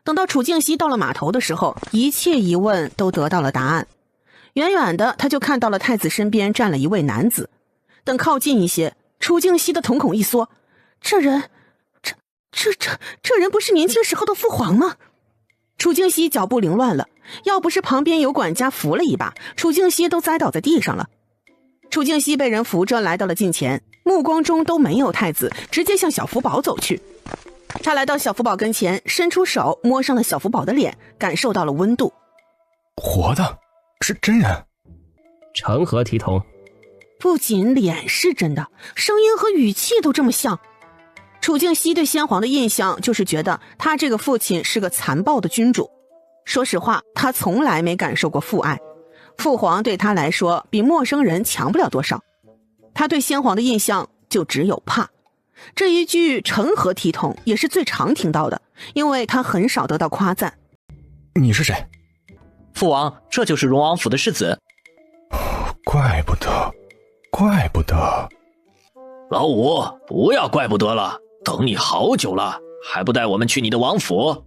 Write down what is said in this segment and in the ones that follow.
等到楚静熙到了码头的时候，一切疑问都得到了答案。远远的他就看到了太子身边站了一位男子。等靠近一些，楚静熙的瞳孔一缩，这人不是年轻时候的父皇吗？楚静熙脚步凌乱了，要不是旁边有管家扶了一把，楚静熙都栽倒在地上了。楚静熙被人扶着来到了近前，目光中都没有太子，直接向小福宝走去。他来到小福宝跟前，伸出手摸上了小福宝的脸，感受到了温度。活的，是真人。成何体统？不仅脸是真的，声音和语气都这么像。楚静熙对先皇的印象就是觉得他这个父亲是个残暴的君主。说实话，他从来没感受过父爱，父皇对他来说比陌生人强不了多少。他对先皇的印象就只有怕。这一句成何体统也是最常听到的，因为他很少得到夸赞。你是谁？父王，这就是荣王府的世子。怪不得。老五，不要怪不得了，等你好久了，还不带我们去你的王府？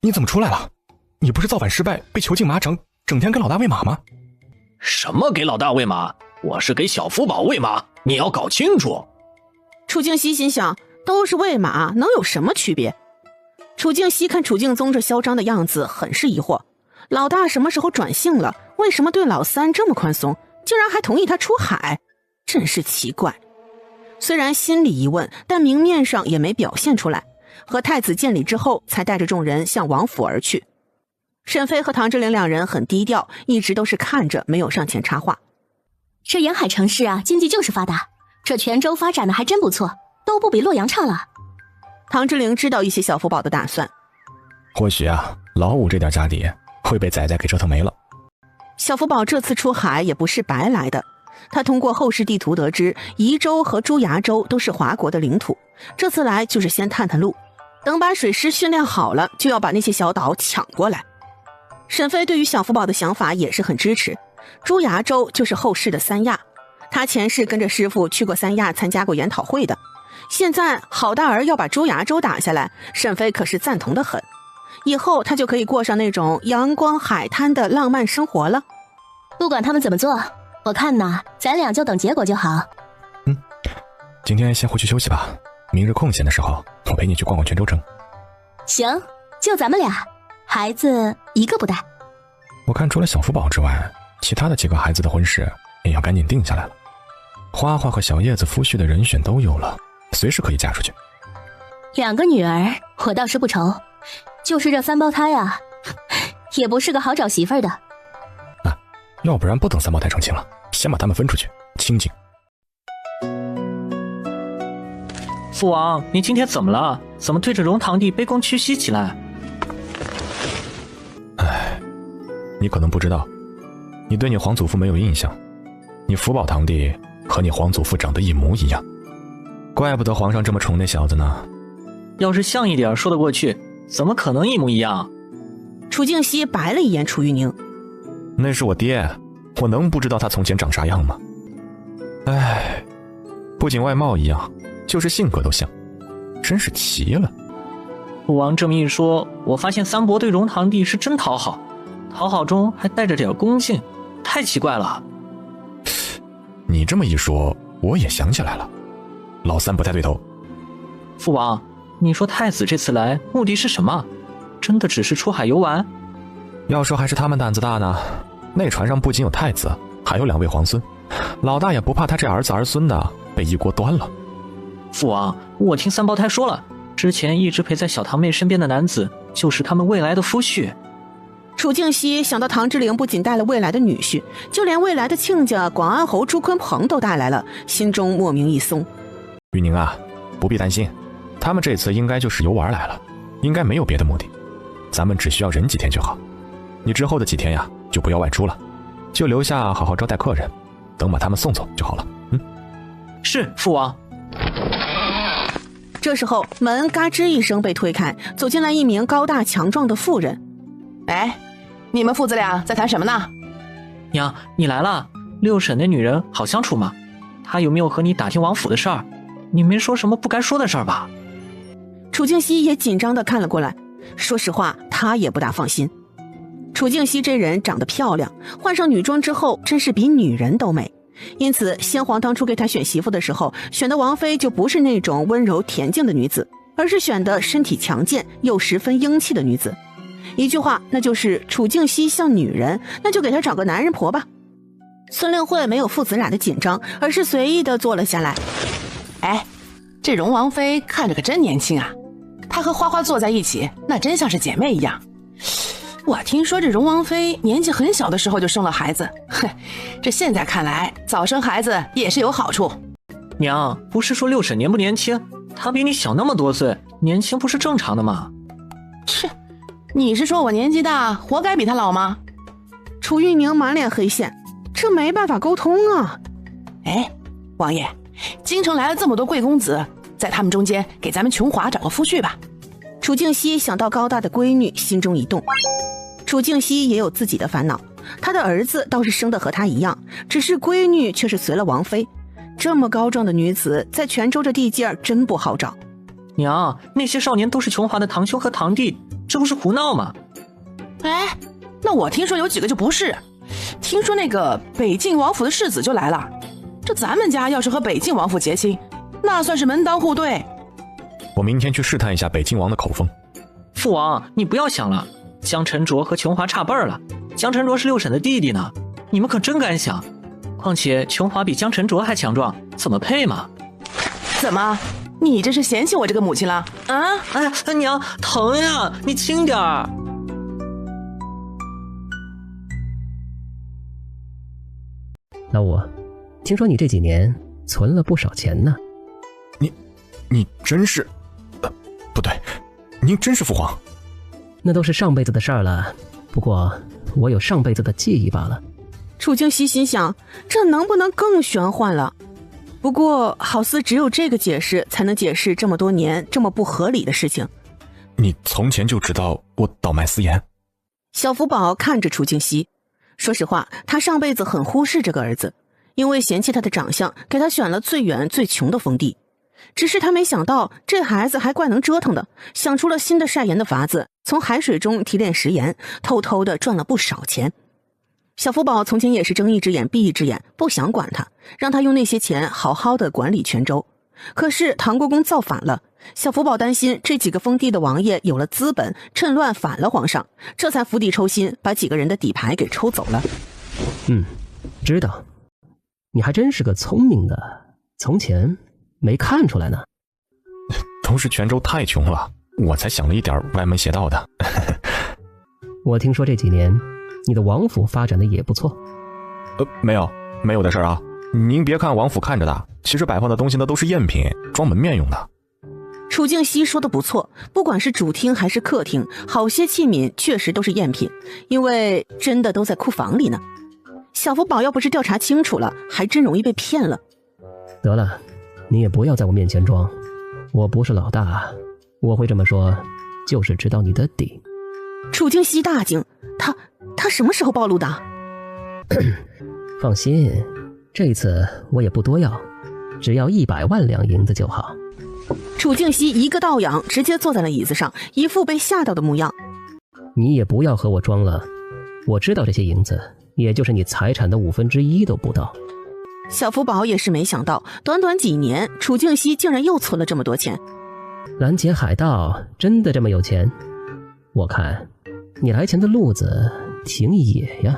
你怎么出来了？你不是造反失败被囚禁麻城，整天给老大喂马吗？什么给老大喂马？我是给小福宝喂马，你要搞清楚。楚静熙心想，都是喂马，能有什么区别？楚静熙看楚敬宗这嚣张的样子，很是疑惑。老大什么时候转性了？为什么对老三这么宽松？竟然还同意他出海，真是奇怪。虽然心里疑问，但明面上也没表现出来。和太子见礼之后，才带着众人向王府而去。沈妃和唐之陵两人很低调，一直都是看着，没有上前插话。这沿海城市啊，经济就是发达，这泉州发展的还真不错，都不比洛阳差了。唐之陵知道一些小福宝的打算，或许啊，老五这点家底会被仔仔给折腾没了。小福宝这次出海也不是白来的，他通过后世地图得知宜州和朱崖州都是华国的领土，这次来就是先探探路，等把水师训练好了，就要把那些小岛抢过来。沈妃对于小福宝的想法也是很支持，朱崖州就是后世的三亚，他前世跟着师傅去过三亚参加过研讨会的，现在郝大儿要把朱崖州打下来，沈妃可是赞同的很，以后他就可以过上那种阳光海滩的浪漫生活了。不管他们怎么做，我看呐，咱俩就等结果就好。今天先回去休息吧，明日空闲的时候，我陪你去逛逛泉州城。行，就咱们俩，孩子一个不带。我看除了小福宝之外，其他的几个孩子的婚事也要赶紧定下来了。花花和小叶子夫婿的人选都有了，随时可以嫁出去。2个女儿我倒是不愁，就是这3胞胎啊，也不是个好找媳妇儿的。要不然不等3胞胎成亲了，先把他们分出去，清静。父王，您今天怎么了？怎么对着荣堂弟卑躬屈膝起来？你可能不知道，你对你皇祖父没有印象，你福宝堂弟和你皇祖父长得一模一样，怪不得皇上这么宠那小子呢。要是像一点说得过去，怎么可能一模一样？楚静熙白了一眼楚玉宁，那是我爹，我能不知道他从前长啥样吗？不仅外貌一样，就是性格都像，真是奇了。父王这么一说，我发现三伯对荣堂弟是真讨好，讨好中还带着点恭敬，太奇怪了。你这么一说，我也想起来了，老三不太对头。父王，你说太子这次来目的是什么？真的只是出海游玩？要说还是他们胆子大呢，那船上不仅有太子，还有2位皇孙，老大也不怕他这儿子儿孙的被一锅端了。父王，我听3胞胎说了，之前一直陪在小堂妹身边的男子就是他们未来的夫婿。楚静熙想到唐之陵不仅带了未来的女婿，就连未来的亲家广安侯朱坤鹏都带来了，心中莫名一松。玉宁啊，不必担心，他们这次应该就是游玩来了，应该没有别的目的，咱们只需要忍几天就好。你之后的几天呀，就不要外出了，就留下好好招待客人，等把他们送走就好了。是，父王。这时候门嘎吱一声被推开，走进来一名高大强壮的妇人。你们父子俩在谈什么呢？娘，你来了。六婶那女人好相处吗？她有没有和你打听王府的事儿？你没说什么不该说的事儿吧？楚静熙也紧张地看了过来，说实话，他也不大放心。楚静熙这人长得漂亮，换上女装之后真是比女人都美，因此先皇当初给她选媳妇的时候，选的王妃就不是那种温柔恬静的女子，而是选的身体强健又十分英气的女子。一句话，那就是楚静熙像女人，那就给她找个男人婆吧。孙令慧没有父子俩的紧张，而是随意的坐了下来。哎，这荣王妃看着可真年轻啊，她和花花坐在一起，那真像是姐妹一样。我听说这荣王妃年纪很小的时候就生了孩子，哼，这现在看来早生孩子也是有好处。娘，不是说六婶年不年轻，她比你小那么多岁，年轻不是正常的吗？切，你是说我年纪大，活该比她老吗？楚玉宁满脸黑线，这没办法沟通啊。哎，王爷，京城来了这么多贵公子，在他们中间给咱们琼华找个夫婿吧。楚静熙想到高大的闺女，心中一动。楚静熙也有自己的烦恼，她的儿子倒是生得和她一样，只是闺女却是随了王妃。这么高壮的女子，在泉州这地界儿真不好找。娘，那些少年都是琼华的堂兄和堂弟，这不是胡闹吗？哎，那我听说有几个就不是。听说那个北静王府的世子就来了，这咱们家要是和北静王府结亲，那算是门当户对。我明天去试探一下北静王的口风。父王，你不要想了，江晨卓和琼华差辈儿了，江晨卓是六婶的弟弟呢，你们可真敢想。况且琼华比江晨卓还强壮，怎么配嘛？怎么，你这是嫌弃我这个母亲了啊？哎，娘，疼呀，你轻点儿。老五，听说你这几年存了不少钱呢。你真是，不对，您真是父皇。那都是上辈子的事儿了，不过我有上辈子的记忆罢了。楚静熙心想，这能不能更玄幻了？不过好似只有这个解释才能解释这么多年这么不合理的事情。你从前就知道我倒卖私盐？小福宝看着楚静熙，说实话，他上辈子很忽视这个儿子，因为嫌弃他的长相，给他选了最远最穷的封地。只是他没想到，这孩子还怪能折腾的，想出了新的晒盐的法子，从海水中提炼食盐，偷偷的赚了不少钱。小福宝从前也是睁一只眼闭一只眼，不想管他，让他用那些钱好好的管理泉州。可是唐国公造反了，小福宝担心这几个封地的王爷有了资本，趁乱反了皇上，这才釜底抽薪，把几个人的底牌给抽走了。知道，你还真是个聪明的，从前没看出来呢。都是泉州太穷了，我才想了一点歪门邪道的。我听说这几年你的王府发展的也不错。没有的事啊。您别看王府看着大，其实摆放的东西呢都是赝品，装门面用的。楚静熙说的不错，不管是主厅还是客厅，好些器皿确实都是赝品，因为真的都在库房里呢。小福宝要不是调查清楚了，还真容易被骗了。得了，你也不要在我面前装，我不是老大，我会这么说就是知道你的底。楚静熙大惊，他什么时候暴露的？放心，这次我也不多要，只要100万两银子就好。楚静熙一个倒仰，直接坐在了椅子上，一副被吓到的模样。你也不要和我装了，我知道这些银子也就是你财产的1/5都不到。小福宝也是没想到，短短几年，楚静熙竟然又存了这么多钱。蓝劫海盗真的这么有钱？我看你来钱的路子挺野呀。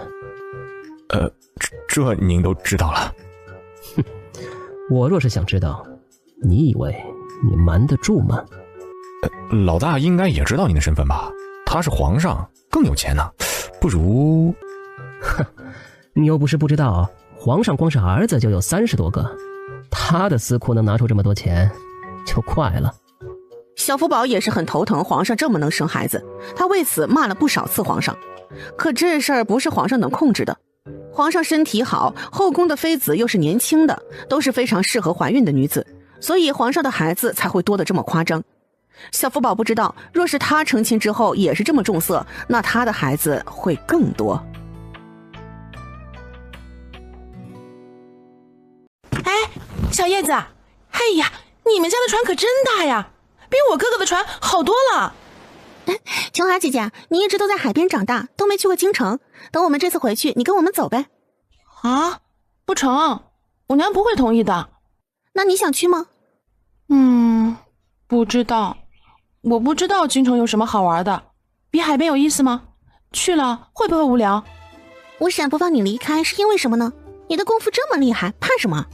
这您都知道了。哼，我若是想知道，你以为你瞒得住吗？老大应该也知道您的身份吧？他是皇上，更有钱呢，不如……哼，你又不是不知道，皇上光是儿子就有30多个，他的私库能拿出这么多钱，就怪了。小福宝也是很头疼，皇上这么能生孩子，他为此骂了不少次皇上。可这事儿不是皇上能控制的。皇上身体好，后宫的妃子又是年轻的，都是非常适合怀孕的女子，所以皇上的孩子才会多得这么夸张。小福宝不知道，若是他成亲之后也是这么重色，那他的孩子会更多。哎，小叶子，哎呀，你们家的船可真大呀，比我哥哥的船好多了。琼华姐姐，你一直都在海边长大，都没去过京城。等我们这次回去，你跟我们走呗。啊，不成，我娘不会同意的。那你想去吗？不知道，我不知道京城有什么好玩的，比海边有意思吗？去了会不会无聊？我闪不放你离开是因为什么呢？你的功夫这么厉害，怕什么？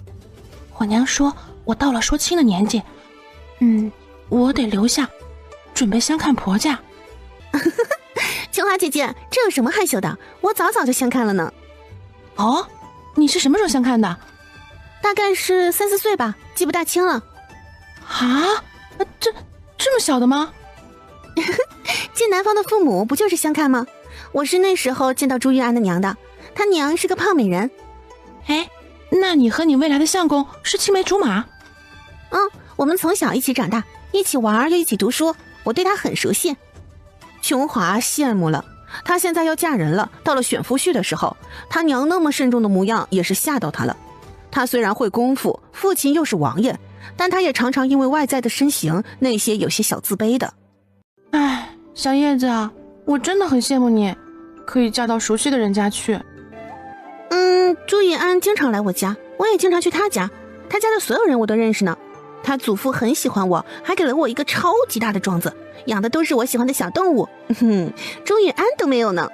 我娘说我到了说亲的年纪，我得留下，准备相看婆家。琼华姐姐，这有什么害羞的？我早就相看了呢。哦，你是什么时候相看的？大概是3、4岁吧，记不大清了。啊，这么小的吗？见男方的父母不就是相看吗？我是那时候见到朱玉安的娘的，她娘是个胖美人。哎，那你和你未来的相公是青梅竹马？我们从小一起长大，一起玩又一起读书，我对她很熟悉。琼华羡慕了，她现在要嫁人了，到了选夫婿的时候，她娘那么慎重的模样也是吓到她了。她虽然会功夫，父亲又是王爷，但她也常常因为外在的身形那些有些小自卑的。哎，小叶子啊，我真的很羡慕你，可以嫁到熟悉的人家去。朱玉安经常来我家，我也经常去他家，他家的所有人我都认识呢。他祖父很喜欢我，还给了我一个超级大的庄子，养的都是我喜欢的小动物。朱玉安都没有呢。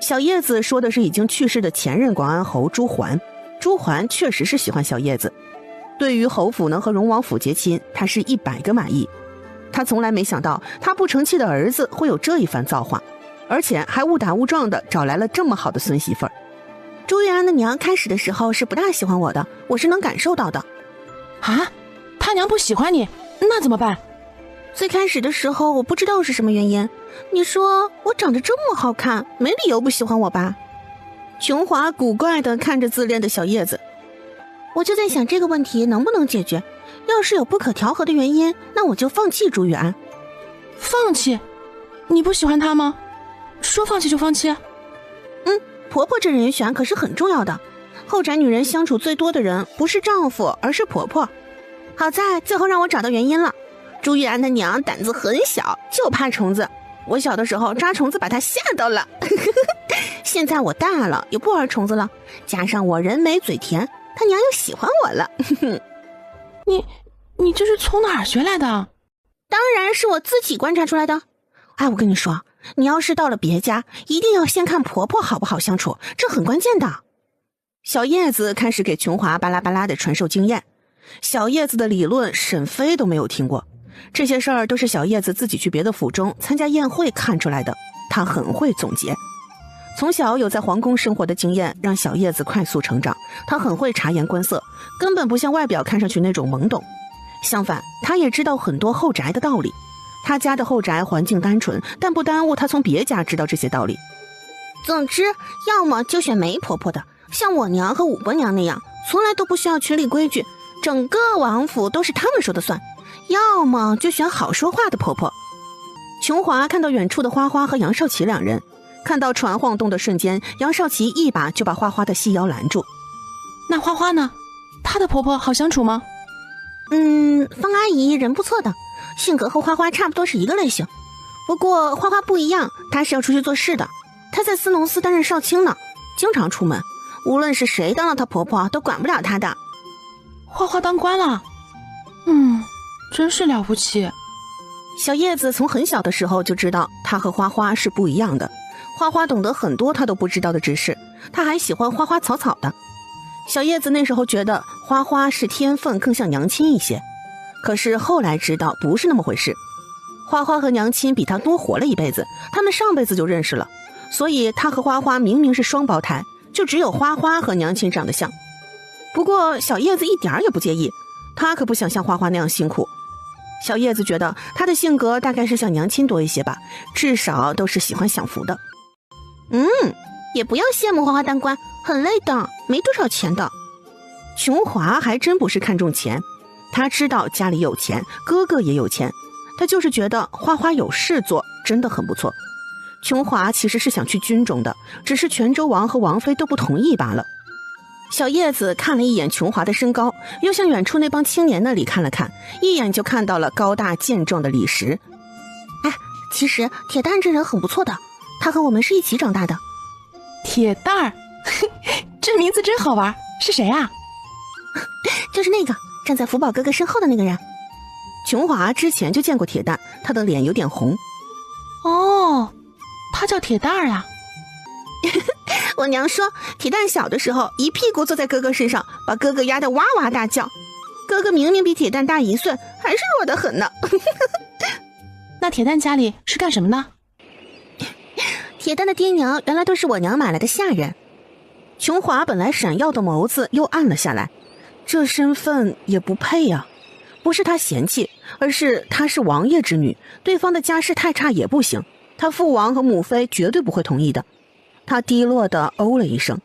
小叶子说的是已经去世的前任广安侯朱桓。朱桓确实是喜欢小叶子，对于侯府能和荣王府结亲，他是100个满意。他从来没想到他不成器的儿子会有这一番造化，而且还误打误撞的找来了这么好的孙媳妇儿。朱玉安的娘开始的时候是不大喜欢我的，我是能感受到的。啊，他娘不喜欢你，那怎么办？最开始的时候我不知道是什么原因，你说我长得这么好看，没理由不喜欢我吧？琼华古怪地看着自恋的小叶子，我就在想这个问题能不能解决。要是有不可调和的原因，那我就放弃朱玉安。放弃？你不喜欢他吗？说放弃就放弃？婆婆这人选可是很重要的，后宅女人相处最多的人不是丈夫，而是婆婆。好在最后让我找到原因了。朱玉安的娘胆子很小，就怕虫子。我小的时候抓虫子把她吓到了。现在我大了，也不玩虫子了，加上我人美嘴甜，她娘又喜欢我了。你这是从哪儿学来的？当然是我自己观察出来的。哎，我跟你说，你要是到了别家，一定要先看婆婆好不好相处，这很关键的。小叶子开始给琼华巴拉巴拉的传授经验。小叶子的理论沈飞都没有听过，这些事儿都是小叶子自己去别的府中参加宴会看出来的，他很会总结。从小有在皇宫生活的经验让小叶子快速成长，他很会察言观色，根本不像外表看上去那种懵懂。相反，他也知道很多后宅的道理。他家的后宅环境单纯，但不耽误他从别家知道这些道理。总之，要么就选没婆婆的，像我娘和五伯娘那样，从来都不需要群里规矩，整个王府都是他们说的算；要么就选好说话的婆婆。琼华看到远处的花花和杨少奇两人，看到船晃动的瞬间，杨少奇一把就把花花的细腰拦住。那花花呢？她的婆婆好相处吗？方阿姨人不错的，性格和花花差不多是一个类型。不过花花不一样，她是要出去做事的。她在司农司担任少卿呢，经常出门，无论是谁当了她婆婆都管不了她的。花花当官了？真是了不起。小叶子从很小的时候就知道她和花花是不一样的。花花懂得很多她都不知道的知识，她还喜欢花花草草的。小叶子那时候觉得花花是天分更像娘亲一些，可是后来知道不是那么回事。花花和娘亲比她多活了一辈子，他们上辈子就认识了，所以她和花花明明是双胞胎，就只有花花和娘亲长得像。不过小叶子一点也不介意，她可不想像花花那样辛苦。小叶子觉得她的性格大概是像娘亲多一些吧，至少都是喜欢享福的。也不要羡慕花花当官，很累的，没多少钱的。琼华还真不是看重钱，他知道家里有钱，哥哥也有钱，他就是觉得花花有事做，真的很不错。琼华其实是想去军中的，只是泉州王和王妃都不同意罢了。小叶子看了一眼琼华的身高，又向远处那帮青年那里看了看，一眼就看到了高大健壮的李石。其实铁蛋这人很不错的，他和我们是一起长大的。铁蛋儿，这名字真好玩，是谁啊？就是那个站在福宝哥哥身后的那个人。琼华之前就见过铁蛋，他的脸有点红。哦，他叫铁蛋儿啊。我娘说，铁蛋小的时候一屁股坐在哥哥身上，把哥哥压得哇哇大叫。哥哥明明比铁蛋大1岁，还是弱得很呢。那铁蛋家里是干什么的？铁蛋的爹娘原来都是我娘买来的下人。琼华本来闪耀的眸子又暗了下来，这身份也不配呀。不是他嫌弃，而是她是王爷之女，对方的家世太差也不行，他父王和母妃绝对不会同意的。他低落地哦了一声。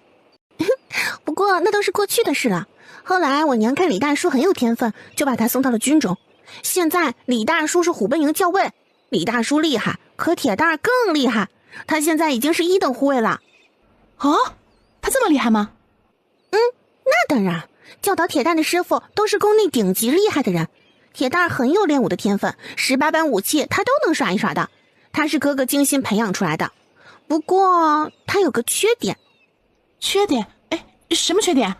不过那都是过去的事了。后来我娘看李大叔很有天分，就把他送到了军中。现在李大叔是虎贲营校尉，李大叔厉害，可铁蛋更厉害，他现在已经是1等护卫了。哦，他这么厉害吗？那当然，教导铁蛋的师傅都是宫内顶级厉害的人。铁蛋很有练武的天分，18般武器他都能耍一耍的，他是哥哥精心培养出来的。不过他有个缺点。缺点？哎，什么缺点？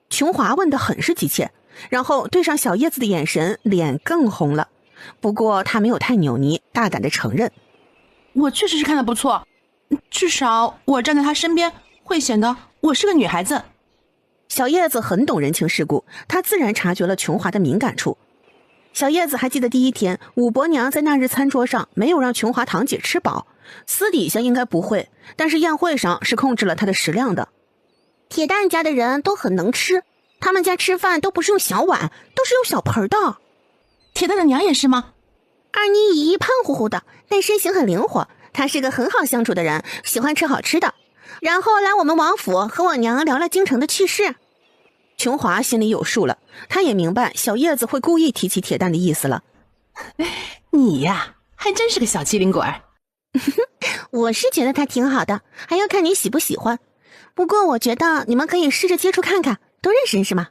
琼华问得很是急切，然后对上小叶子的眼神，脸更红了。不过他没有太扭捏，大胆地承认：我确实是看得不错，至少我站在他身边会显得我是个女孩子。小叶子很懂人情世故，他自然察觉了琼华的敏感处。小叶子还记得第一天武伯娘在那日餐桌上没有让琼华堂姐吃饱，私底下应该不会，但是宴会上是控制了她的食量的。铁蛋家的人都很能吃，他们家吃饭都不是用小碗，都是用小盆的。铁蛋的娘也是吗？二妮姨胖乎乎的，但身形很灵活，她是个很好相处的人，喜欢吃好吃的。然后来我们王府和我娘聊了京城的趣事。琼华心里有数了，她也明白小叶子会故意提起铁蛋的意思了。你呀，还真是个小机灵鬼儿。我是觉得他挺好的，还要看你喜不喜欢。不过我觉得你们可以试着接触看看，多认识认识嘛。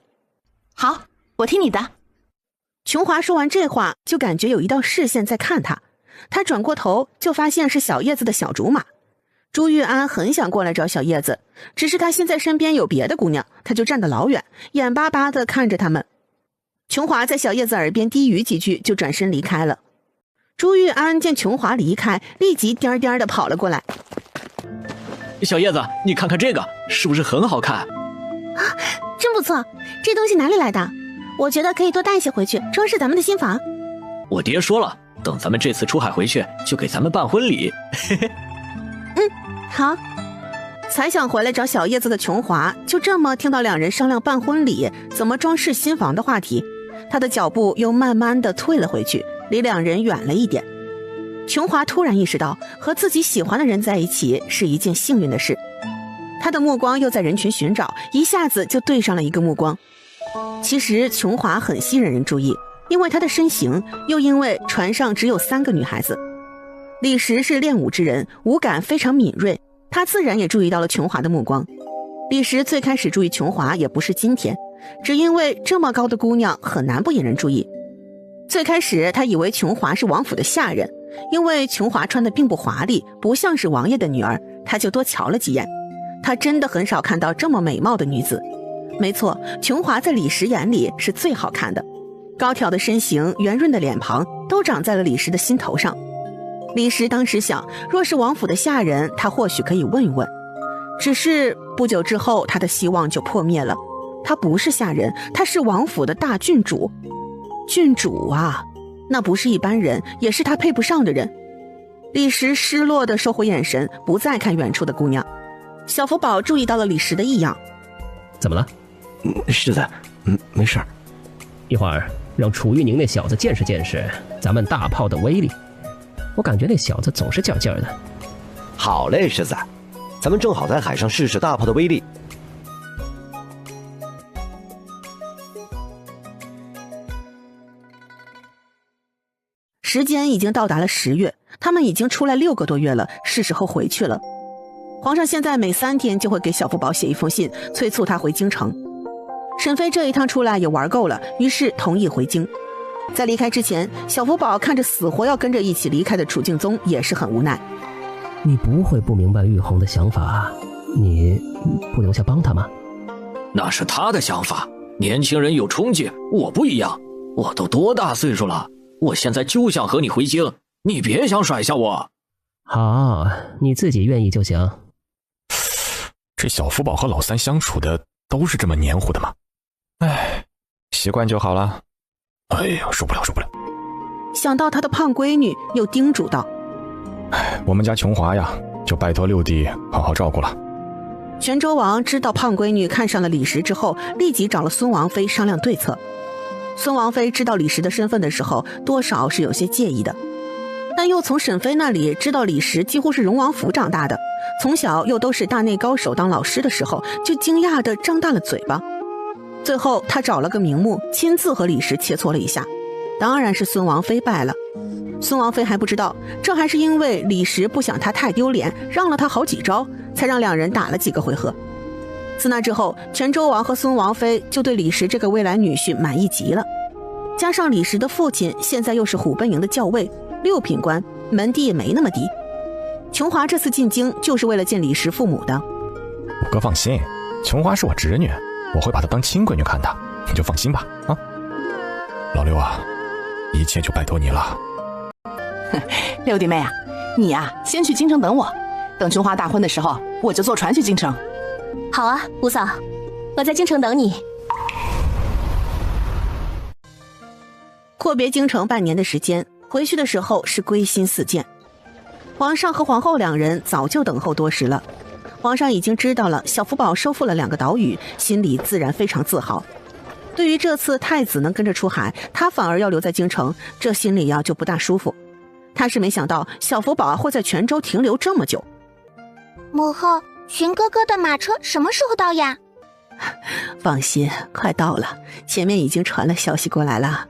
好，我听你的。琼华说完这话，就感觉有一道视线在看他。他转过头，就发现是小叶子的小竹马。朱玉安很想过来找小叶子，只是他现在身边有别的姑娘，他就站得老远，眼巴巴地看着他们。琼华在小叶子耳边低语几句，就转身离开了。朱玉安见琼华离开，立即颠颠地跑了过来。小叶子，你看看这个，是不是很好看？啊，真不错，这东西哪里来的？我觉得可以多带一些回去，装饰咱们的新房。我爹说了，等咱们这次出海回去，就给咱们办婚礼。好。才想回来找小叶子的琼华，就这么听到两人商量办婚礼、怎么装饰新房的话题，他的脚步又慢慢地退了回去，离两人远了一点。琼华突然意识到，和自己喜欢的人在一起是一件幸运的事。他的目光又在人群寻找，一下子就对上了一个目光。其实琼华很吸引人注意，因为她的身形，又因为船上只有3个女孩子。李石是练武之人，五感非常敏锐，他自然也注意到了琼华的目光。李石最开始注意琼华也不是今天，只因为这么高的姑娘很难不引人注意。最开始他以为琼华是王府的下人，因为琼华穿的并不华丽，不像是王爷的女儿，他就多瞧了几眼。他真的很少看到这么美貌的女子。没错，琼华在李石眼里是最好看的，高挑的身形，圆润的脸庞都长在了李石的心头上。李石当时想，若是王府的下人，他或许可以问一问。只是不久之后，他的希望就破灭了。他不是下人，他是王府的大郡主。郡主啊，那不是一般人，也是他配不上的人。李石失落地收回眼神，不再看远处的姑娘。小福宝注意到了李石的异样。怎么了？世子，没事儿。一会儿让楚玉宁那小子见识见识咱们大炮的威力。我感觉那小子总是较劲儿的。好嘞，世子，咱们正好在海上试试大炮的威力。时间已经到达了10月，他们已经出来6个多月了，是时候回去了。皇上现在每3天就会给小福宝写一封信，催促他回京城。沈妃这一趟出来也玩够了，于是同意回京。在离开之前，小福宝看着死活要跟着一起离开的楚敬宗，也是很无奈。你不会不明白玉红的想法，你不留下帮他吗？那是他的想法，年轻人有冲劲，我不一样，我都多大岁数了，我现在就想和你回京，你别想甩下我。好，你自己愿意就行。这小福宝和老三相处的都是这么黏糊的吗？哎，习惯就好了。哎呀，受不了。想到他的胖闺女，又叮嘱道：我们家琼华呀，就拜托六弟好好照顾了。泉州王知道胖闺女看上了李石之后，立即找了孙王妃商量对策。孙王妃知道李石的身份的时候，多少是有些介意的，但又从沈妃那里知道李石几乎是荣王府长大的，从小又都是大内高手当老师的时候，就惊讶地张大了嘴巴。最后他找了个名目，亲自和李石切磋了一下，当然是孙王妃败了。孙王妃还不知道，这还是因为李石不想他太丢脸，让了他好几招，才让两人打了几个回合。自那之后，泉州王和孙王妃就对李石这个未来女婿满意极了。加上李石的父亲现在又是虎贲营的校尉，6品官，门第也没那么低。琼华这次进京就是为了见李石父母的。五哥放心，琼华是我侄女，我会把她当亲闺女看的，你就放心吧。啊，老六啊，一切就拜托你了。六弟妹啊，你呀，先去京城等我，等琼华大婚的时候，我就坐船去京城。好啊，五嫂，我在京城等你。阔别京城半年的时间，回去的时候是归心似箭。皇上和皇后两人早就等候多时了。皇上已经知道了小福宝收复了2个岛屿，心里自然非常自豪。对于这次太子能跟着出海，他反而要留在京城，这心里就不大舒服。他是没想到小福宝会在泉州停留这么久。母后，寻哥哥的马车什么时候到呀？放心，快到了，前面已经传了消息过来了。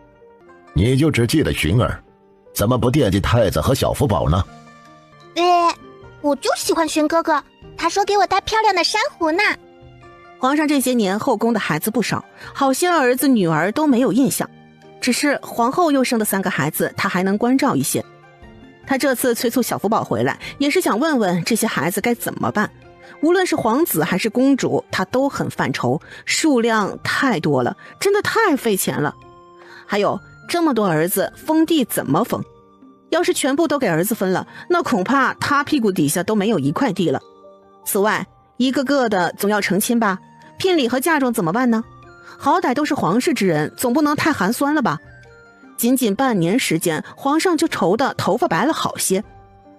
你就只记得寻儿，怎么不惦记太子和小福宝呢？我就喜欢寻哥哥，他说给我带漂亮的珊瑚呢。皇上这些年后宫的孩子不少，好些儿子女儿都没有印象，只是皇后又生的3个孩子，他还能关照一些。他这次催促小福宝回来，也是想问问这些孩子该怎么办。无论是皇子还是公主，他都很犯愁，数量太多了，真的太费钱了。还有这么多儿子，封地怎么封？要是全部都给儿子分了，那恐怕他屁股底下都没有一块地了。此外，一个个的总要成亲吧，聘礼和嫁妆怎么办呢？好歹都是皇室之人，总不能太寒酸了吧？仅仅半年时间，皇上就愁得头发白了好些。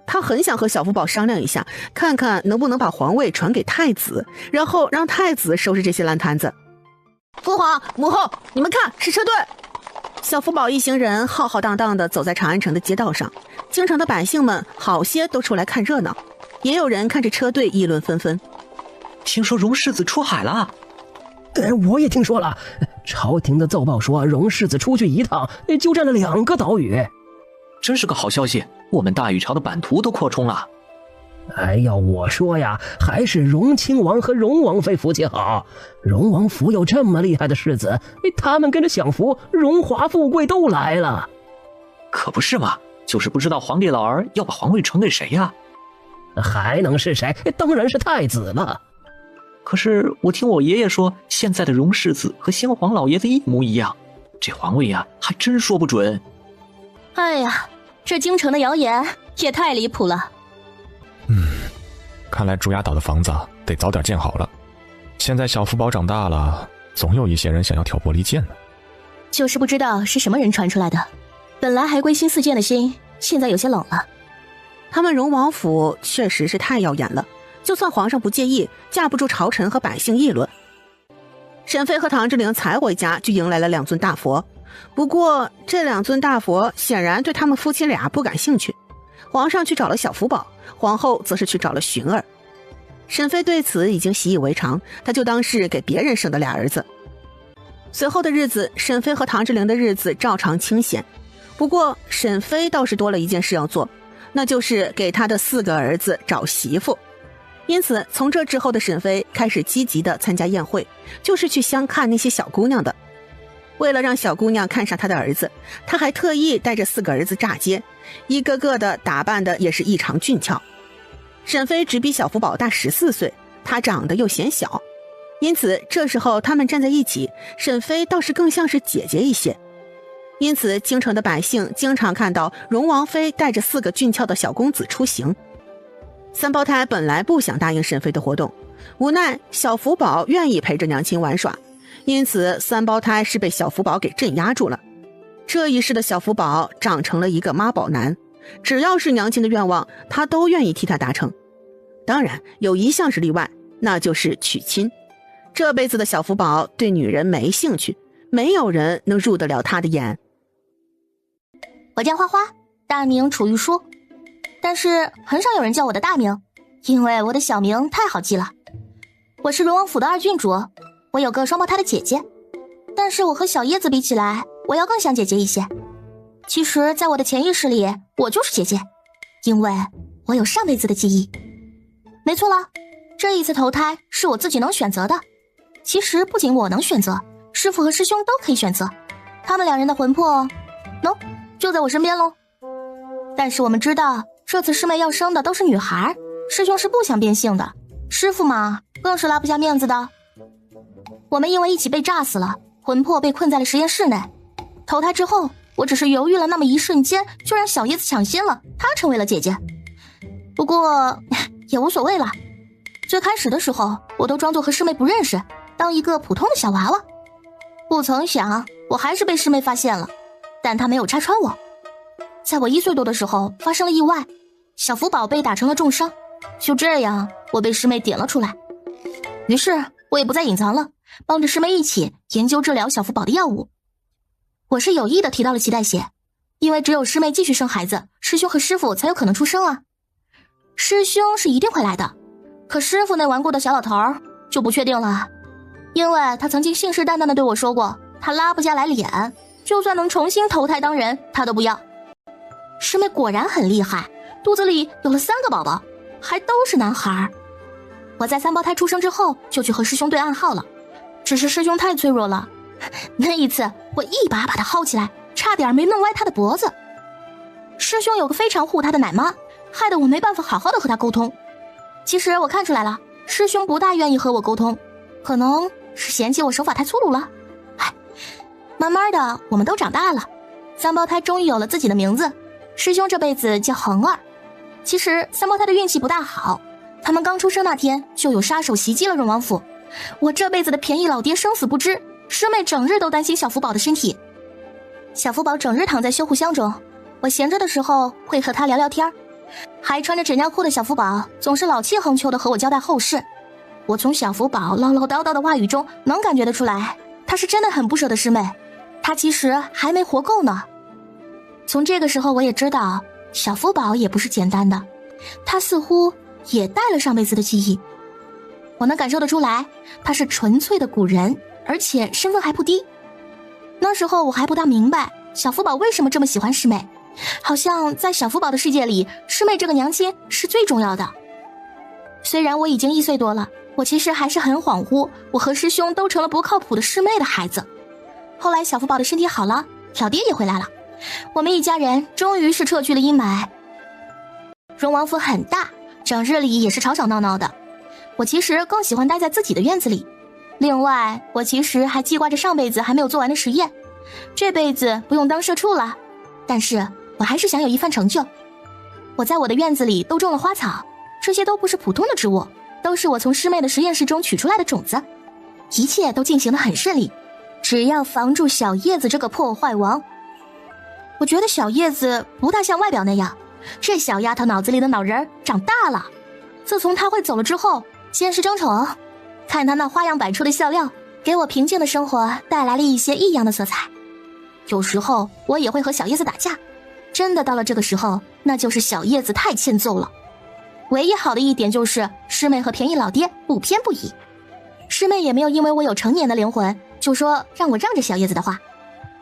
他很想和小福宝商量一下，看看能不能把皇位传给太子，然后让太子收拾这些烂摊子。父皇母后，你们看，是车队。小福宝一行人浩浩荡荡地走在长安城的街道上，京城的百姓们好些都出来看热闹，也有人看着车队议论纷纷。听说荣世子出海了。我也听说了，朝廷的奏报说荣世子出去一趟就占了2个岛屿，真是个好消息，我们大禹朝的版图都扩充了。哎呀，我说呀，还是荣亲王和荣王妃福气好。荣王府有这么厉害的世子，他们跟着享福，荣华富贵都来了。可不是嘛，就是不知道皇帝老儿要把皇位传给谁呀？还能是谁？当然是太子了。可是我听我爷爷说，现在的荣世子和先皇老爷子一模一样，这皇位呀，还真说不准。哎呀，这京城的谣言也太离谱了。看来朱崖岛的房子得早点建好了。现在小福宝长大了，总有一些人想要挑拨离间呢。就是不知道是什么人传出来的，本来还归心似箭的心，现在有些冷了。他们荣王府确实是太耀眼了，就算皇上不介意，架不住朝臣和百姓议论。沈妃和唐志玲才回家就迎来了2尊大佛，不过这2尊大佛显然对他们夫妻俩不感兴趣。皇上去找了小福宝，皇后则是去找了寻儿。沈妃对此已经习以为常，她就当是给别人生的俩儿子。随后的日子，沈妃和唐志玲的日子照常清闲，不过沈妃倒是多了一件事要做，那就是给她的4个儿子找媳妇。因此从这之后的沈妃开始积极地参加宴会，就是去相看那些小姑娘的。为了让小姑娘看上他的儿子，他还特意带着4个儿子炸街，一个个的打扮的也是异常俊俏。沈飞只比小福宝大14岁，他长得又显小，因此这时候他们站在一起，沈飞倒是更像是姐姐一些。因此京城的百姓经常看到荣王妃带着4个俊俏的小公子出行。三胞胎本来不想答应沈飞的活动，无奈小福宝愿意陪着娘亲玩耍，因此三胞胎是被小福宝给镇压住了。这一世的小福宝长成了一个妈宝男，只要是娘亲的愿望，他都愿意替他达成。当然有一项是例外，那就是娶亲。这辈子的小福宝对女人没兴趣，没有人能入得了他的眼。我叫花花，大名楚玉书，但是很少有人叫我的大名，因为我的小名太好记了。我是荣王府的2郡主，我有个双胞胎的姐姐，但是我和小叶子比起来，我要更像姐姐一些。其实在我的潜意识里，我就是姐姐，因为我有上辈子的记忆。没错了，这一次投胎是我自己能选择的。其实不仅我能选择，师父和师兄都可以选择，他们2人的魂魄就在我身边咯。但是我们知道这次师妹要生的都是女孩，师兄是不想变性的，师父嘛更是拉不下面子的。我们因为一起被炸死了，魂魄被困在了实验室内。投胎之后，我只是犹豫了那么一瞬间，就让小叶子抢先了，她成为了姐姐。不过也无所谓了，最开始的时候我都装作和师妹不认识，当一个普通的小娃娃。不曾想我还是被师妹发现了，但她没有拆穿我。在我1岁多的时候发生了意外，小福宝被打成了重伤，就这样我被师妹点了出来。于是我也不再隐藏了，帮着师妹一起研究治疗小福宝的药物。我是有意的提到了脐带血，因为只有师妹继续生孩子，师兄和师父才有可能出生啊。师兄是一定会来的，可师父那顽固的小老头就不确定了，因为他曾经信誓旦旦的对我说过，他拉不下来脸，就算能重新投胎当人他都不要。师妹果然很厉害，肚子里有了3个宝宝，还都是男孩。我在3胞胎出生之后就去和师兄对暗号了，只是师兄太脆弱了，那一次我一把把他薅起来，差点没弄歪他的脖子。师兄有个非常护他的奶妈，害得我没办法好好的和他沟通。其实我看出来了，师兄不大愿意和我沟通，可能是嫌弃我手法太粗鲁了。慢慢的我们都长大了，3胞胎终于有了自己的名字，师兄这辈子叫恒儿。其实3胞胎的运气不大好，他们刚出生那天就有杀手袭击了荣王府，我这辈子的便宜老爹生死不知，师妹整日都担心小福宝的身体。小福宝整日躺在修护箱中，我闲着的时候会和他聊聊天，还穿着纸尿裤的小福宝总是老气横秋的和我交代后事。我从小福宝唠唠叨叨的话语中能感觉得出来，他是真的很不舍得师妹，他其实还没活够呢。从这个时候我也知道小福宝也不是简单的，他似乎也带了上辈子的记忆。我能感受得出来，他是纯粹的古人，而且身份还不低。那时候我还不大明白小福宝为什么这么喜欢师妹，好像在小福宝的世界里，师妹这个娘亲是最重要的。虽然我已经1岁多了，我其实还是很恍惚，我和师兄都成了不靠谱的师妹的孩子。后来小福宝的身体好了，老爹也回来了，我们一家人终于是撤去了阴霾。荣王府很大，整日里也是吵吵闹闹的，我其实更喜欢待在自己的院子里。另外我其实还记挂着上辈子还没有做完的实验，这辈子不用当社畜了，但是我还是想有一番成就。我在我的院子里都种了花草，这些都不是普通的植物，都是我从师妹的实验室中取出来的种子，一切都进行得很顺利，只要防住小叶子这个破坏王。我觉得小叶子不大像外表那样，这小丫头脑子里的脑仁长大了。自从她会走了之后，先是争宠，看她那花样百出的笑料，给我平静的生活带来了一些异样的色彩。有时候我也会和小叶子打架，真的到了这个时候，那就是小叶子太欠揍了。唯一好的一点就是师妹和便宜老爹不偏不倚，师妹也没有因为我有成年的灵魂就说让我让着小叶子的话，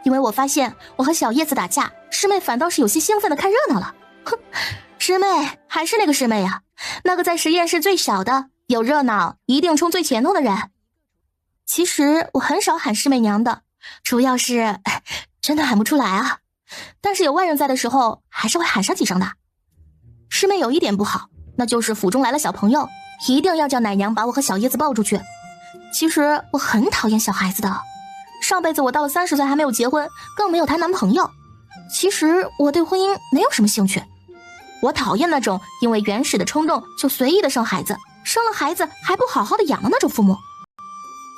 因为我发现我和小叶子打架，师妹反倒是有些兴奋的看热闹了。哼，师妹还是那个师妹啊，那个在实验室最小的，有热闹一定冲最前头的人。其实我很少喊师妹娘的，主要是真的喊不出来啊。但是有外人在的时候，还是会喊上几声的。师妹有一点不好，那就是府中来了小朋友，一定要叫奶娘把我和小叶子抱出去。其实我很讨厌小孩子的，上辈子我到了30岁还没有结婚，更没有谈男朋友。其实我对婚姻没有什么兴趣，我讨厌那种因为原始的冲动就随意的生孩子，生了孩子还不好好的养的那种父母。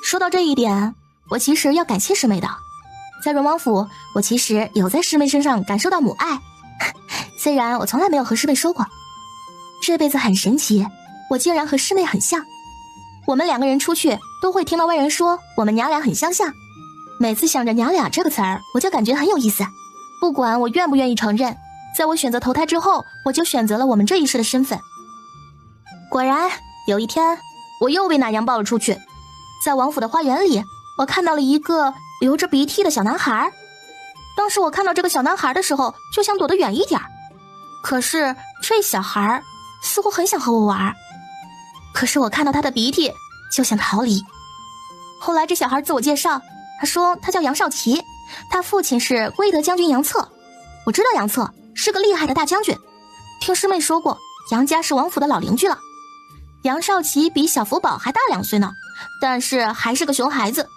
说到这一点，我其实要感谢师妹的。在荣王府，我其实有在师妹身上感受到母爱，虽然我从来没有和师妹说过。这辈子很神奇，我竟然和师妹很像。我们2个人出去都会听到外人说我们娘俩很相像，每次想着娘俩这个词儿，我就感觉很有意思。不管我愿不愿意承认，在我选择投胎之后，我就选择了我们这一世的身份。果然有一天，我又被奶娘抱了出去。在王府的花园里，我看到了一个流着鼻涕的小男孩。当时我看到这个小男孩的时候，就想躲得远一点，可是这小孩似乎很想和我玩，可是我看到他的鼻涕就想逃离。后来这小孩自我介绍，他说他叫杨少奇，他父亲是归德将军杨策。我知道杨策是个厉害的大将军，听师妹说过杨家是王府的老邻居了。杨少奇比小福宝还大2岁呢，但是还是个熊孩子。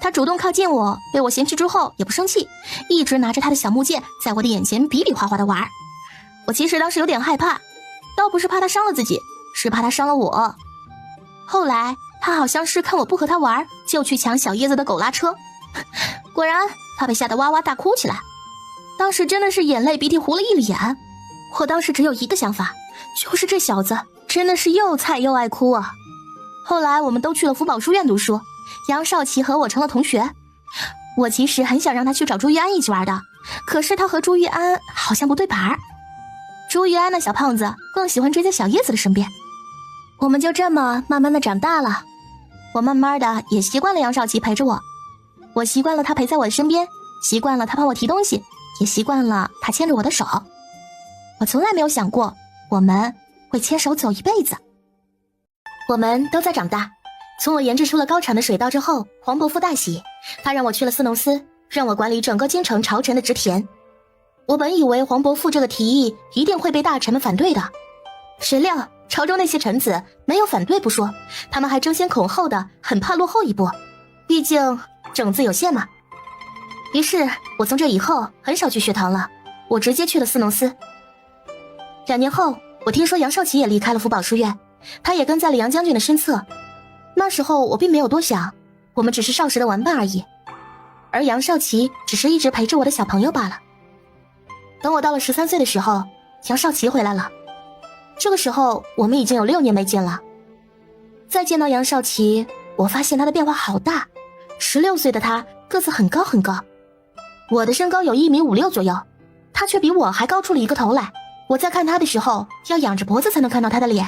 他主动靠近我，被我嫌弃之后也不生气，一直拿着他的小木剑在我的眼前比比划划的玩。我其实当时有点害怕，倒不是怕他伤了自己，是怕他伤了我。后来他好像是看我不和他玩，就去抢小叶子的狗拉车，果然他被吓得哇哇大哭起来。当时真的是眼泪鼻涕糊了一脸。我当时只有一个想法，就是这小子真的是又菜又爱哭啊。后来我们都去了福宝书院读书，杨少奇和我成了同学。我其实很想让他去找朱玉安一起玩的，可是他和朱玉安好像不对盘。朱玉安那小胖子更喜欢追在小叶子的身边。我们就这么慢慢的长大了，我慢慢的也习惯了杨少奇陪着我，我习惯了他陪在我的身边，习惯了他帮我提东西，也习惯了他牵着我的手。我从来没有想过我们会牵手走一辈子。我们都在长大，从我研制出了高产的水稻之后，黄伯父大喜，他让我去了司农司，让我管理整个京城朝臣的植田。我本以为黄伯父这个提议一定会被大臣们反对的，谁料朝中那些臣子没有反对不说，他们还争先恐后的很怕落后一步，毕竟种子有限嘛。于是我从这以后很少去学堂了，我直接去了司农司。2年后，我听说杨少奇也离开了福宝书院，他也跟在了杨将军的身侧。那时候我并没有多想，我们只是少时的玩伴而已，而杨少奇只是一直陪着我的小朋友罢了。等我到了13岁的时候，杨少奇回来了，这个时候我们已经有6年没见了。再见到杨少奇，我发现他的变化好大。16岁的他个子很高很高，我的身高有1.56米左右，他却比我还高出了一个头来。我在看他的时候要仰着脖子才能看到他的脸，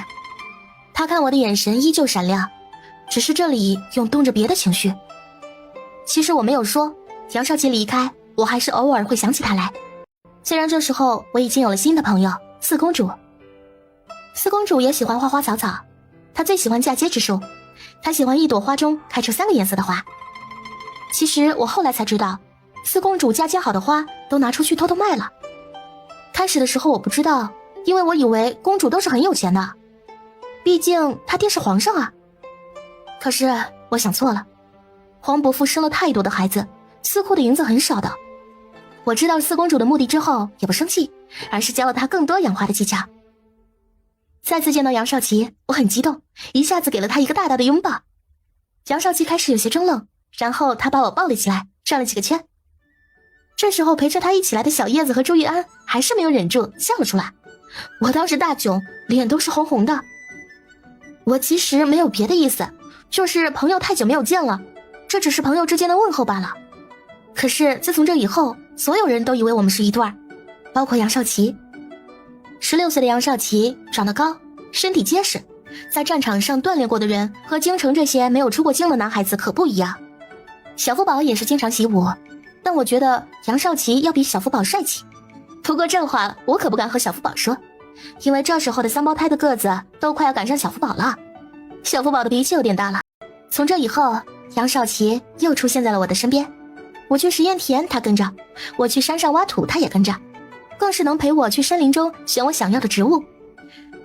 他看我的眼神依旧闪亮，只是这里涌动着别的情绪。其实我没有说，杨少奇离开，我还是偶尔会想起他来。虽然这时候我已经有了新的朋友四公主。四公主也喜欢花花草草，她最喜欢嫁接之术，她喜欢一朵花中开出3个颜色的花。其实我后来才知道，四公主嫁接好的花都拿出去偷偷卖了。开始的时候我不知道，因为我以为公主都是很有钱的，毕竟她爹是皇上啊。可是我想错了，黄伯父生了太多的孩子，司库的银子很少的。我知道四公主的目的之后也不生气，而是教了她更多养花的技巧。再次见到杨少奇，我很激动，一下子给了他一个大大的拥抱。杨少奇开始有些怔愣，然后他把我抱了起来，转了几个圈。这时候陪着他一起来的小叶子和朱玉安还是没有忍住笑了出来，我当时大囧，脸都是红红的。我其实没有别的意思，就是朋友太久没有见了，这只是朋友之间的问候罢了。可是自从这以后，所有人都以为我们是一对儿，包括杨少奇。16岁的杨少奇长得高，身体结实，在战场上锻炼过的人和京城这些没有出过京的男孩子可不一样。小福宝也是经常习武，但我觉得杨少奇要比小福宝帅气。不过这话我可不敢和小福宝说，因为这时候的3胞胎的个子都快要赶上小福宝了。小福宝的脾气有点大了。从这以后，杨少奇又出现在了我的身边，我去实验田他跟着，我去山上挖土他也跟着，更是能陪我去森林中选我想要的植物。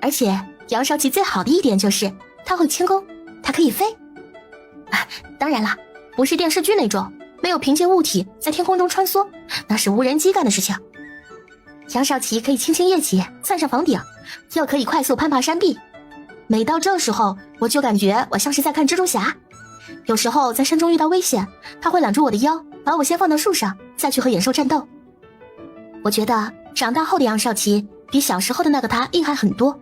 而且杨少奇最好的一点就是他会轻功，他可以飞。当然了，不是电视剧那种没有凭借物体在天空中穿梭，那是无人机干的事情。杨少奇可以轻轻跃起窜上房顶，又可以快速攀爬山壁。每到这时候，我就感觉我像是在看蜘蛛侠。有时候在山中遇到危险，他会揽住我的腰，把我先放到树上，再去和野兽战斗。我觉得长大后的杨少奇比小时候的那个他厉害很多。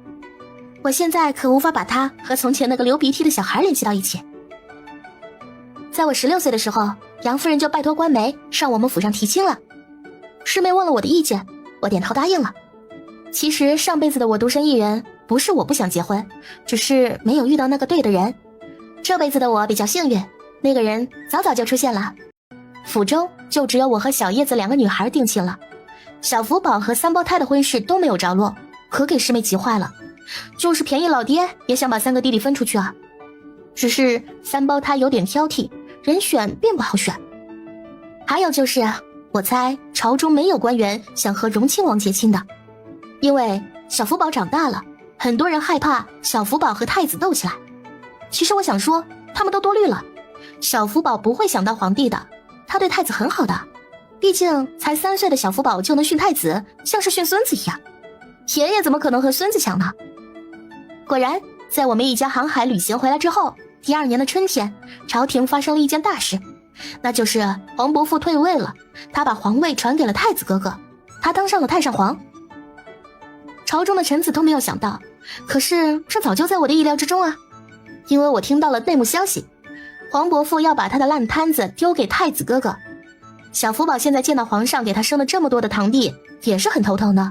我现在可无法把他和从前那个流鼻涕的小孩联系到一起。在我16岁的时候，杨夫人就拜托官媒上我们府上提亲了。师妹问了我的意见，我点头答应了。其实上辈子的我独身一人，不是我不想结婚，只是没有遇到那个对的人。这辈子的我比较幸运，那个人早早就出现了。府中就只有我和小叶子2个女孩定亲了，小福宝和3胞胎的婚事都没有着落，可给师妹急坏了。就是便宜老爹也想把3个弟弟分出去啊。只是3胞胎有点挑剔，人选并不好选。还有就是，我猜朝中没有官员想和荣亲王结亲的，因为小福宝长大了，很多人害怕小福宝和太子斗起来。其实我想说，他们都多虑了。小福宝不会想当皇帝的，他对太子很好的，毕竟才3岁的小福宝就能训太子，像是训孙子一样。爷爷怎么可能和孙子抢呢？果然，在我们一家航海旅行回来之后，第2年的春天，朝廷发生了一件大事，那就是黄伯父退位了，他把皇位传给了太子哥哥，他当上了太上皇。朝中的臣子都没有想到，可是这早就在我的意料之中啊。因为我听到了内幕消息，黄伯父要把他的烂摊子丢给太子哥哥。小福宝现在见到皇上给他生了这么多的堂弟，也是很头疼的。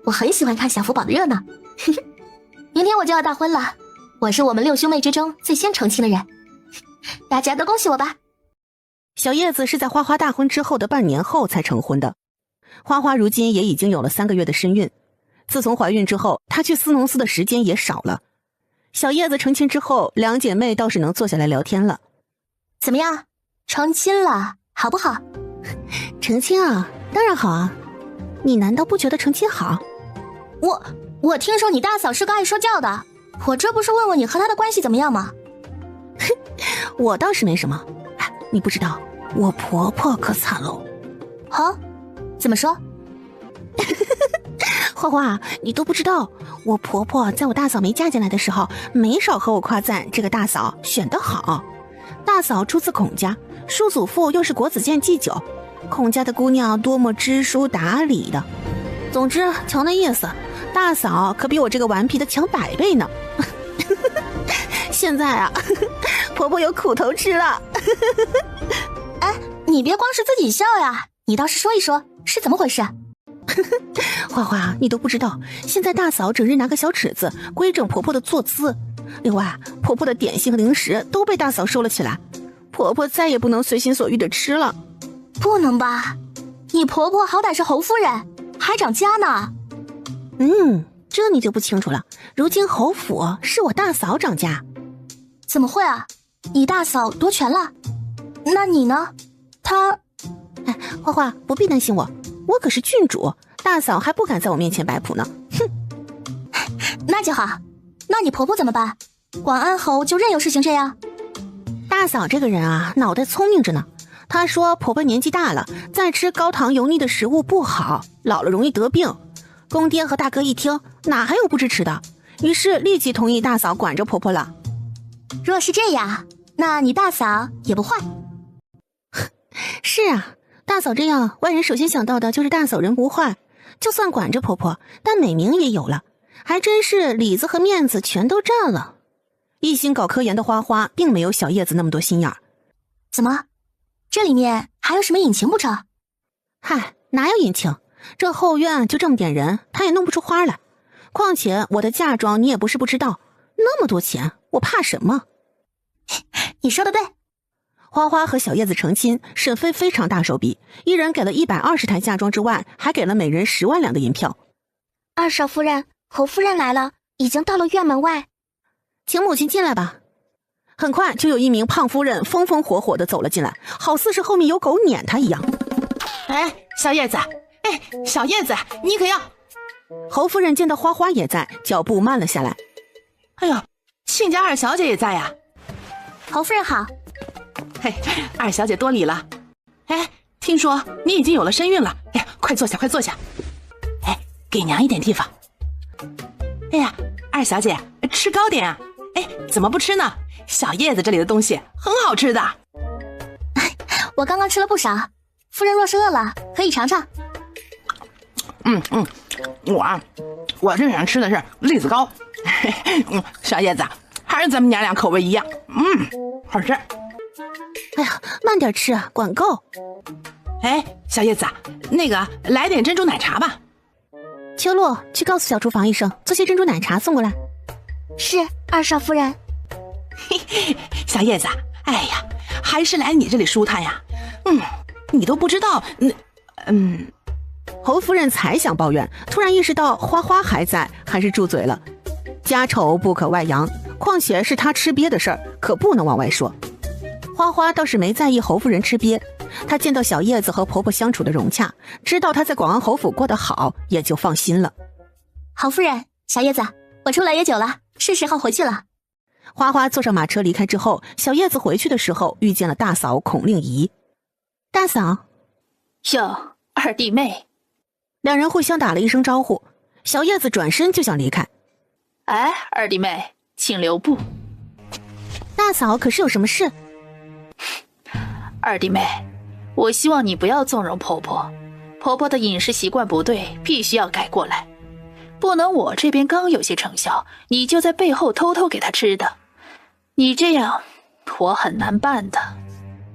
我很喜欢看小福宝的热闹。明天我就要大婚了，我是我们6兄妹之中最先成亲的人，大家都恭喜我吧。小叶子是在花花大婚之后的半年后才成婚的。花花如今也已经有了3个月的身孕，自从怀孕之后，她去司农司的时间也少了。小叶子成亲之后，2姐妹倒是能坐下来聊天了。怎么样，成亲了好不好？成亲啊，当然好啊。你难道不觉得成亲好？我听说你大嫂是个爱说教的，我这不是问问你和她的关系怎么样吗？我倒是没什么。你不知道，我婆婆可惨喽。啊？怎么说？花花，你都不知道，我婆婆在我大嫂没嫁进来的时候，没少和我夸赞这个大嫂选得好。大嫂出自孔家，叔祖父又是国子监祭酒，孔家的姑娘多么知书达理的。总之，瞧那意思，大嫂可比我这个顽皮的强100倍呢。现在啊，婆婆有苦头吃了。哎，你别光是自己笑呀，你倒是说一说是怎么回事？花花，你都不知道，现在大嫂整日拿个小尺子规整婆婆的坐姿，另外婆婆的点心和零食都被大嫂收了起来，婆婆再也不能随心所欲的吃了。不能吧？你婆婆好歹是侯夫人，还掌家呢。这你就不清楚了，如今侯府是我大嫂掌家。怎么会啊？你大嫂夺权了？那你呢？她……花花不必担心我可是郡主，大嫂还不敢在我面前摆谱呢。哼，那就好。那你婆婆怎么办？广安侯就任由事情这样？大嫂这个人啊，脑袋聪明着呢。她说婆婆年纪大了，再吃高糖油腻的食物不好，老了容易得病。公爹和大哥一听，哪还有不支持的？于是立即同意大嫂管着婆婆了。若是这样，那你大嫂也不坏。是啊，大嫂这样，外人首先想到的就是大嫂人不坏。就算管着婆婆，但美名也有了，还真是里子和面子全都占了。一心搞科研的花花，并没有小叶子那么多心眼儿。怎么？这里面还有什么隐情不成？嗨，哪有隐情？这后院就这么点人，她也弄不出花来。况且我的嫁妆你也不是不知道，那么多钱，我怕什么？你说的对。花花和小叶子成亲，沈妃非常大手笔，一人给了120台嫁妆之外，还给了每人10万两的银票。二少夫人，侯夫人来了，已经到了院门外。请母亲进来吧。很快就有一名胖夫人风风火火地走了进来，好似是后面有狗撵她一样。哎，小叶子，哎，小叶子，你可要……侯夫人见到花花也在，脚步慢了下来。哎呦，亲家二小姐也在呀。侯夫人好。嘿，二小姐多礼了。哎，听说你已经有了身孕了，哎呀，快坐下，快坐下。哎，给娘一点地方。哎呀，二小姐吃糕点啊？哎，怎么不吃呢？小叶子这里的东西很好吃的。我刚刚吃了不少，夫人若是饿了，可以尝尝。我这想吃的是栗子糕。小叶子，还是咱们娘俩口味一样。好吃。哎呀，慢点吃啊，管够。哎，小叶子，那个来点珍珠奶茶吧。秋露，去告诉小厨房一声，做些珍珠奶茶送过来。是，二少夫人。小叶子，哎呀，还是来你这里舒坦呀。你都不知道，侯夫人才想抱怨，突然意识到花花还在，还是住嘴了。家丑不可外扬，况且是她吃瘪的事儿，可不能往外说。花花倒是没在意侯夫人吃瘪，她见到小叶子和婆婆相处的融洽，知道她在广安侯府过得好，也就放心了。侯夫人，小叶子，我出来也久了，是时候回去了。花花坐上马车离开之后，小叶子回去的时候遇见了大嫂孔令仪。大嫂。哟，二弟妹。两人互相打了一声招呼，小叶子转身就想离开。哎，二弟妹，请留步。大嫂可是有什么事？二弟妹，我希望你不要纵容婆婆，婆婆的饮食习惯不对，必须要改过来。不能我这边刚有些成效，你就在背后偷偷给她吃的，你这样我很难办的。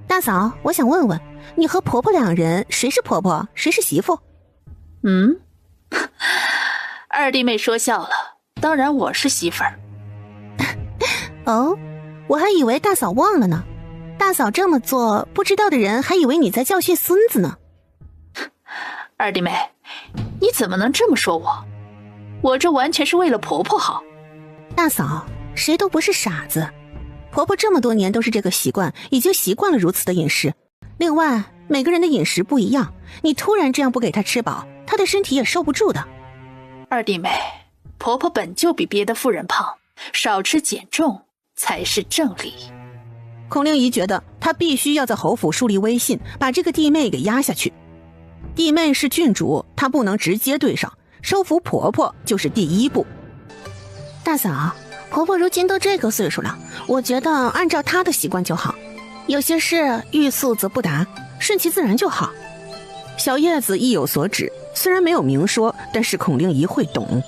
大嫂，我想问问，你和婆婆两人谁是婆婆，谁是媳妇？二弟妹说笑了，当然我是媳妇儿。哦，我还以为大嫂忘了呢。大嫂这么做，不知道的人还以为你在教训孙子呢。二弟妹，你怎么能这么说我？我这完全是为了婆婆好。大嫂，谁都不是傻子，婆婆这么多年都是这个习惯，已经习惯了如此的饮食。另外，每个人的饮食不一样，你突然这样不给她吃饱，她的身体也受不住的。二弟妹，婆婆本就比别的妇人胖，少吃减重才是正理。孔令仪觉得她必须要在侯府树立威信，把这个弟妹给压下去。弟妹是郡主，她不能直接对上，收服婆婆就是第一步。大嫂，婆婆如今都这个岁数了，我觉得按照她的习惯就好，有些事欲速则不达，顺其自然就好。小叶子意有所指，虽然没有明说，但是孔令仪会懂。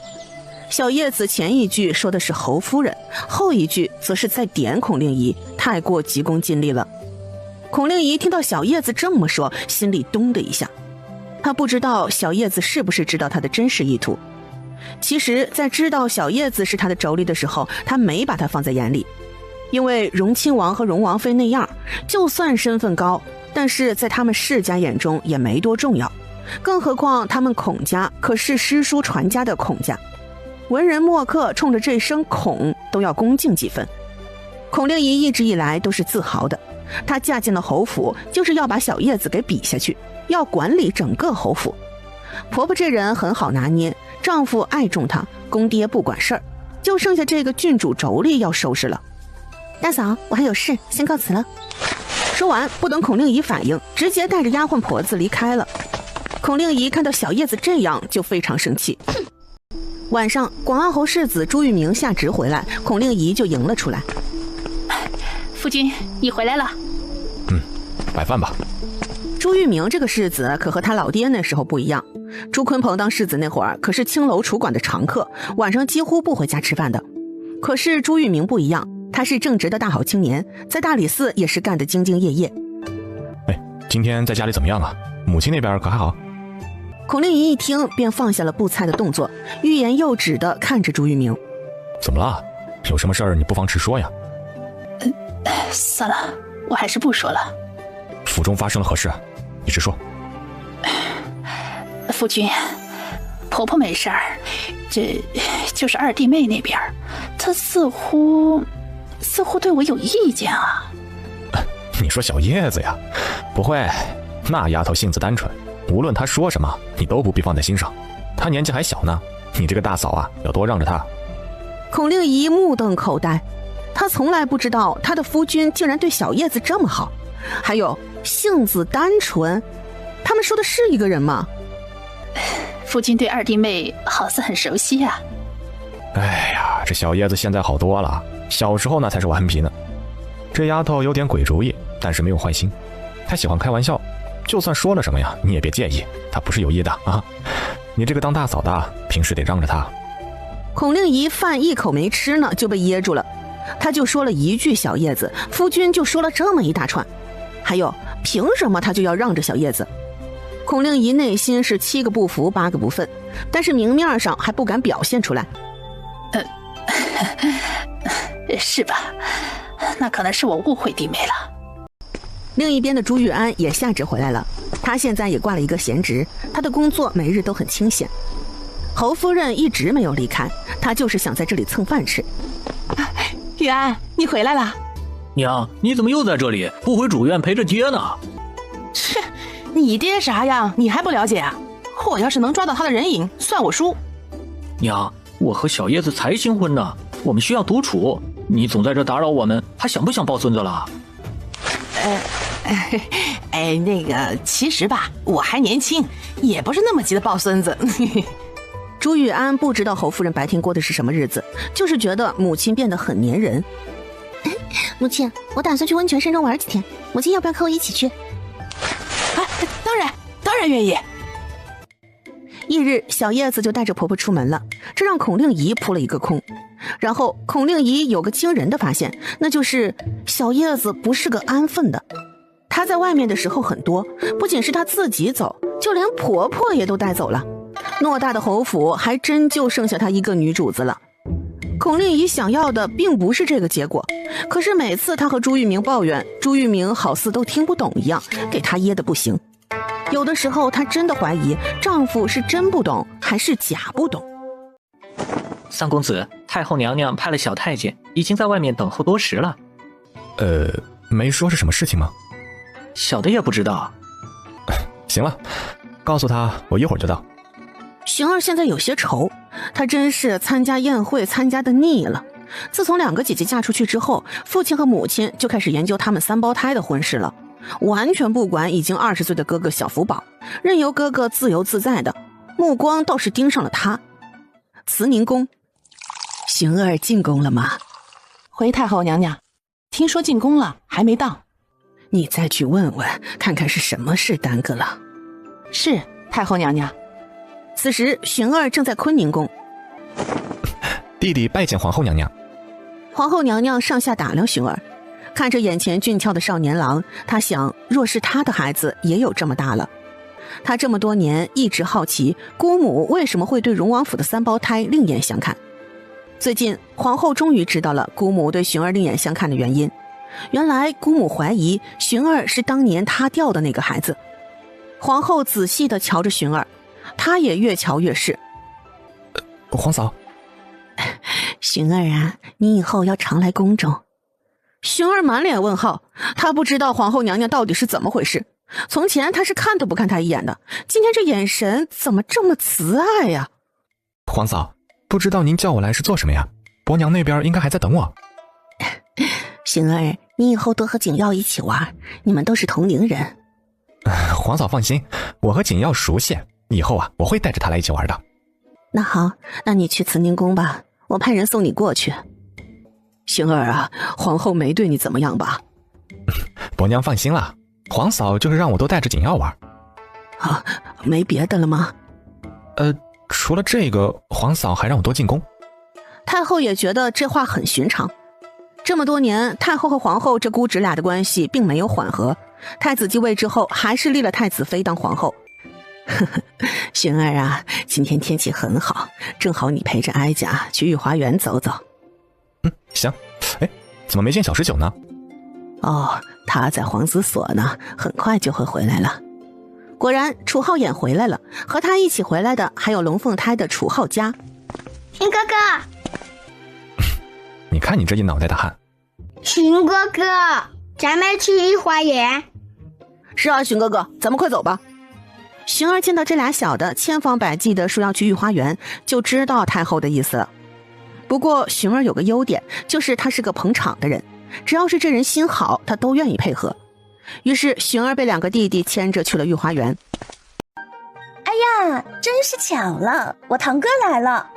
小叶子前一句说的是侯夫人，后一句则是在点孔令仪，太过急功近利了。孔令仪听到小叶子这么说，心里咚的一下，他不知道小叶子是不是知道他的真实意图。其实在知道小叶子是他的妯娌的时候，他没把他放在眼里，因为荣亲王和荣王妃那样，就算身份高，但是在他们世家眼中也没多重要，更何况他们孔家可是诗书传家的孔家，文人墨客冲着这声孔都要恭敬几分。孔令仪一直以来都是自豪的，她嫁进了侯府，就是要把小叶子给比下去，要管理整个侯府。婆婆这人很好拿捏，丈夫爱重她，公爹不管事儿，就剩下这个郡主妯娌要收拾了。大嫂，我还有事，先告辞了。说完，不等孔令仪反应，直接带着丫鬟婆子离开了。孔令仪看到小叶子这样，就非常生气。晚上，广安侯世子朱玉明下职回来，孔令仪就迎了出来。夫君，你回来了。摆饭吧。朱玉明这个世子可和他老爹那时候不一样。朱坤鹏当世子那会儿可是青楼楚馆的常客，晚上几乎不回家吃饭的。可是朱玉明不一样，他是正直的大好青年，在大理寺也是干得兢兢业业。今天在家里怎么样啊？母亲那边可还好？孔令仪一听便放下了布菜的动作，欲言又止地看着朱玉明。怎么了？有什么事儿你不妨直说呀。算了，我还是不说了。府中发生了何事？你直说。夫君，婆婆没事儿，这就是二弟妹那边，她似乎似乎对我有意见啊。你说小叶子呀？不会，那丫头性子单纯，无论她说什么，你都不必放在心上。她年纪还小呢，你这个大嫂啊，要多让着她。孔令仪目瞪口呆，她从来不知道她的夫君竟然对小叶子这么好，还有性子单纯，他们说的是一个人吗？夫君对二弟妹好似很熟悉啊。哎呀，这小叶子现在好多了，小时候那才是顽皮呢。这丫头有点鬼主意，但是没有坏心，她喜欢开玩笑，就算说了什么呀，你也别介意，她不是有意的啊。你这个当大嫂的，平时得让着她。孔令仪饭一口没吃呢，就被噎住了。他就说了一句小叶子，夫君就说了这么一大串，还有凭什么他就要让着小叶子？孔令仪内心是7个不服8个不忿，但是明面上还不敢表现出来。是吧？那可能是我误会弟妹了。另一边的朱玉安也下旨回来了，他现在也挂了一个闲职，他的工作每日都很清闲。侯夫人一直没有离开，她就是想在这里蹭饭吃。玉安，你回来了。娘，你怎么又在这里？不回主院陪着爹呢？切，你爹啥样你还不了解啊？我要是能抓到他的人影，算我输。娘，我和小叶子才新婚呢，我们需要独处，你总在这打扰我们，还想不想抱孙子了？那个其实吧，我还年轻，也不是那么急的抱孙子。朱玉安不知道侯夫人白天过的是什么日子，就是觉得母亲变得很粘人。母亲，我打算去温泉山庄玩几天，母亲要不要和我一起去？当然愿意。翌日，小叶子就带着婆婆出门了，这让孔令仪扑了一个空。然后孔令仪有个惊人的发现，那就是小叶子不是个安分的。她在外面的时候很多，不仅是她自己走，就连婆婆也都带走了。偌大的侯府还真就剩下她一个女主子了。孔令仪想要的并不是这个结果，可是每次她和朱玉明抱怨，朱玉明好似都听不懂一样，给她噎得不行。有的时候她真的怀疑丈夫是真不懂还是假不懂。三公子，太后娘娘派了小太监，已经在外面等候多时了。没说是什么事情吗？小的也不知道。行了，告诉他我一会儿就到。寻儿现在有些愁，她真是参加宴会参加的腻了。自从2个姐姐嫁出去之后，父亲和母亲就开始研究他们3胞胎的婚事了，完全不管已经20岁的哥哥小福宝，任由哥哥自由自在的，目光倒是盯上了他。慈宁宫，寻儿进宫了吗？回太后娘娘，听说进宫了，还没到。你再去问问，看看是什么事耽搁了。是，太后娘娘。此时寻儿正在坤宁宫。弟弟拜见皇后娘娘。皇后娘娘上下打量寻儿，看着眼前俊俏的少年郎，她想，若是她的孩子也有这么大了。她这么多年一直好奇姑母为什么会对荣王府的3胞胎另眼相看。最近皇后终于知道了姑母对寻儿另眼相看的原因，原来姑母怀疑寻儿是当年她掉的那个孩子。皇后仔细地瞧着寻儿，她也越瞧越是。皇嫂，寻儿啊，你以后要常来宫中。寻儿满脸问号，她不知道皇后娘娘到底是怎么回事。从前她是看都不看她一眼的，今天这眼神怎么这么慈爱呀？皇嫂，不知道您叫我来是做什么呀？伯娘那边应该还在等我。寻儿，你以后多和景耀一起玩，你们都是同龄人。皇嫂放心，我和景耀熟悉，以后啊，我会带着他来一起玩的。那好，那你去慈宁宫吧，我派人送你过去。寻儿啊，皇后没对你怎么样吧？伯娘放心啦，皇嫂就是让我多带着景耀玩。啊，没别的了吗？除了这个，皇嫂还让我多进宫。太后也觉得这话很寻常。这么多年，太后和皇后这姑侄俩的关系并没有缓和。太子继位之后，还是立了太子妃当皇后。寻儿啊，今天天气很好，正好你陪着哀家去御花园走走。行。哎，怎么没见小19呢？哦，他在皇子所呢，很快就会回来了。果然，楚浩衍回来了，和他一起回来的还有龙凤胎的楚浩家。寻哥哥，你看你这一脑袋的汗，荀哥哥，咱们去御花园。是啊，荀哥哥，咱们快走吧。荀儿见到这俩小的千方百计的说要去御花园，就知道太后的意思了。不过荀儿有个优点，就是他是个捧场的人，只要是这人心好，他都愿意配合。于是荀儿被两个弟弟牵着去了御花园。哎呀，真是巧了，我堂哥来了。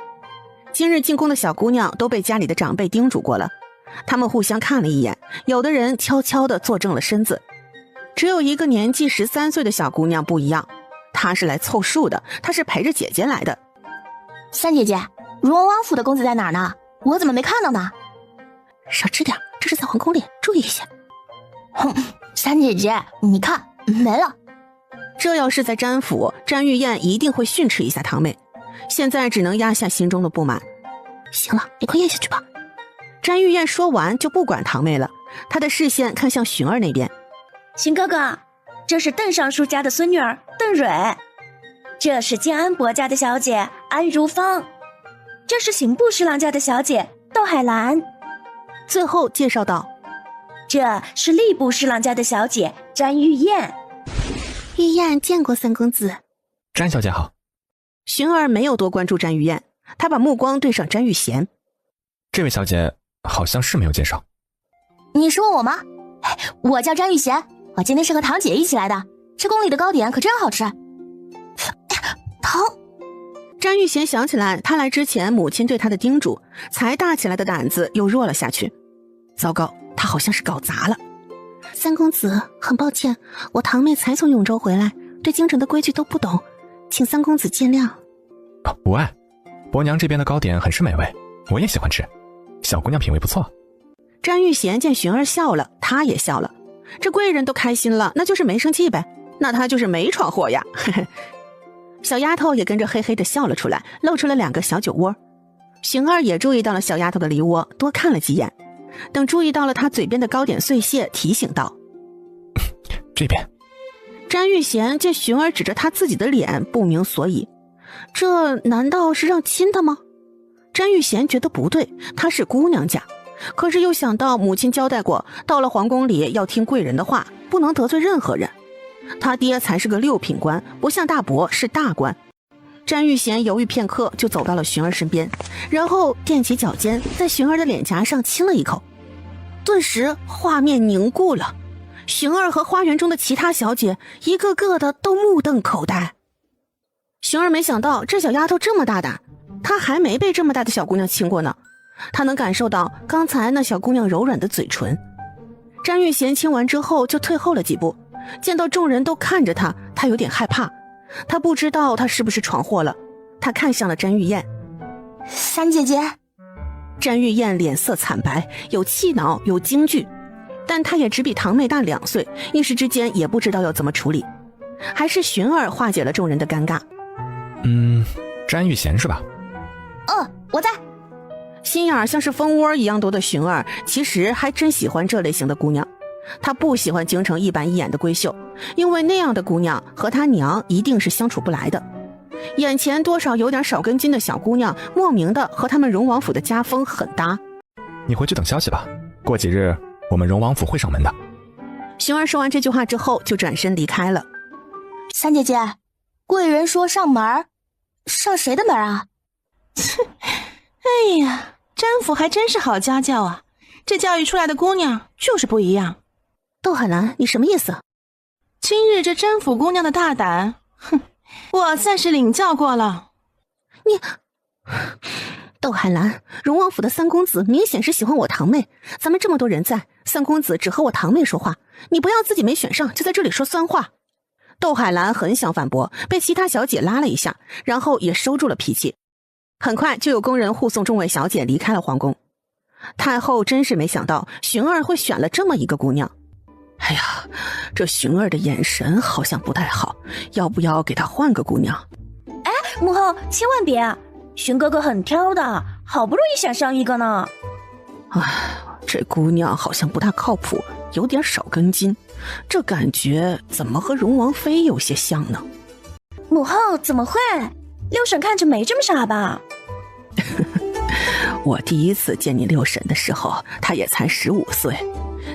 今日进宫的小姑娘都被家里的长辈叮嘱过了，他们互相看了一眼，有的人悄悄地坐正了身子。只有一个年纪13岁的小姑娘不一样，她是来凑数的，她是陪着姐姐来的。三姐姐，荣王府的公子在哪儿呢？我怎么没看到呢？少吃点，这是在皇宫里，注意一些。哼，三姐姐，你看没了。这要是在詹府，詹玉燕一定会训斥一下堂妹，现在只能压下心中的不满。行了，你快咽下去吧。詹玉燕说完就不管堂妹了，她的视线看向荀儿那边。荀哥哥，这是邓尚书家的孙女儿邓蕊，这是建安伯家的小姐安如芳，这是刑部侍郎家的小姐窦海兰。最后介绍道，这是吏部侍郎家的小姐詹玉燕。玉燕见过三公子。詹小姐好。荀儿没有多关注詹玉燕，她把目光对上詹玉贤。这位小姐好像是没有介绍。你是问我吗？我叫詹玉贤，我今天是和堂姐一起来的，这宫里的糕点可真好吃。疼！詹玉贤想起来他来之前母亲对他的叮嘱，才大起来的胆子又弱了下去。糟糕，他好像是搞砸了。三公子，很抱歉，我堂妹才从永州回来，对京城的规矩都不懂，请三公子见谅。无碍，伯娘这边的糕点很是美味，我也喜欢吃，小姑娘品味不错。詹玉贤见荀儿笑了，他也笑了。这贵人都开心了，那就是没生气呗，那他就是没闯祸呀。小丫头也跟着嘿嘿的笑了出来，露出了2个小酒窝。荀儿也注意到了小丫头的梨窝，多看了几眼。等注意到了她嘴边的糕点碎屑，提醒道：这边。詹玉贤见荀儿指着他自己的脸，不明所以，这难道是让亲的吗？詹玉贤觉得不对，她是姑娘家，可是又想到母亲交代过，到了皇宫里要听贵人的话，不能得罪任何人。他爹才是个6品官，不像大伯是大官。詹玉贤犹豫片刻，就走到了荀儿身边，然后踮起脚尖，在荀儿的脸颊上亲了一口。顿时画面凝固了，荀儿和花园中的其他小姐一个个的都目瞪口呆。荀儿没想到这小丫头这么大胆，她还没被这么大的小姑娘亲过呢。她能感受到刚才那小姑娘柔软的嘴唇。詹玉贤亲完之后就退后了几步，见到众人都看着他，他有点害怕。他不知道他是不是闯祸了，他看向了詹玉燕。三姐姐。詹玉燕脸色惨白，有气恼有惊惧，但她也只比堂妹大2岁，一时之间也不知道要怎么处理。还是荀儿化解了众人的尴尬。詹玉贤是吧？我在。心眼像是蜂窝一样多的荀儿，其实还真喜欢这类型的姑娘。她不喜欢京城一板一眼的闺秀，因为那样的姑娘和她娘一定是相处不来的。眼前多少有点少根筋的小姑娘，莫名的和他们荣王府的家风很搭。你回去等消息吧，过几日我们荣王府会上门的。荀儿说完这句话之后，就转身离开了。三姐姐，贵人说上门，上谁的门啊？哎呀，詹府还真是好家教啊，这教育出来的姑娘就是不一样。窦海兰，你什么意思？今日这詹府姑娘的大胆，哼，我算是领教过了。你，窦海兰，荣王府的三公子明显是喜欢我堂妹，咱们这么多人在，三公子只和我堂妹说话，你不要自己没选上就在这里说酸话。窦海兰很想反驳，被其他小姐拉了一下，然后也收住了脾气。很快就有宫人护送众位小姐离开了皇宫。太后真是没想到荀儿会选了这么一个姑娘。哎呀，这荀儿的眼神好像不太好，要不要给她换个姑娘？哎，母后千万别，荀哥哥很挑的，好不容易选上一个呢。哎，这姑娘好像不大靠谱，有点少根筋，这感觉怎么和荣王妃有些像呢？母后怎么会？六婶看着没这么傻吧？我第一次见你六婶的时候，她也才15岁。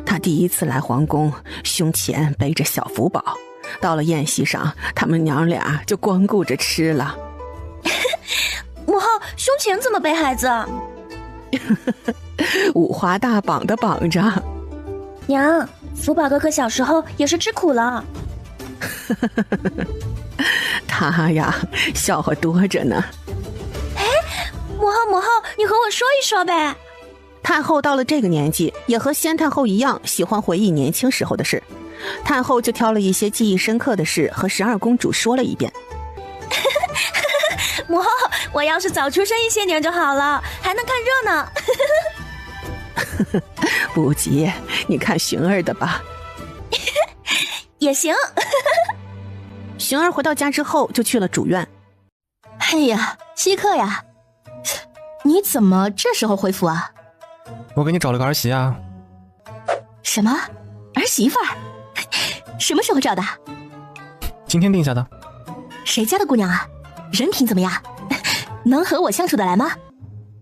她第一次来皇宫，胸前背着小福宝，到了宴席上，他们娘俩就光顾着吃了。母后胸前怎么背孩子？五花大绑的绑着。娘，福宝哥哥小时候也是吃苦了。他呀，笑话多着呢。哎，母后，你和我说一说呗。太后到了这个年纪，也和先太后一样，喜欢回忆年轻时候的事。太后就挑了一些记忆深刻的事和12公主说了一遍。母后，我要是早出生一些年就好了，还能看热闹。不急，你看寻儿的吧。也行。寻儿回到家之后就去了主院。哎呀，稀客呀，你怎么这时候回府啊？我给你找了个儿媳啊。什么？儿媳妇儿？什么时候找的？今天定下的。谁家的姑娘啊？人品怎么样？能和我相处得来吗？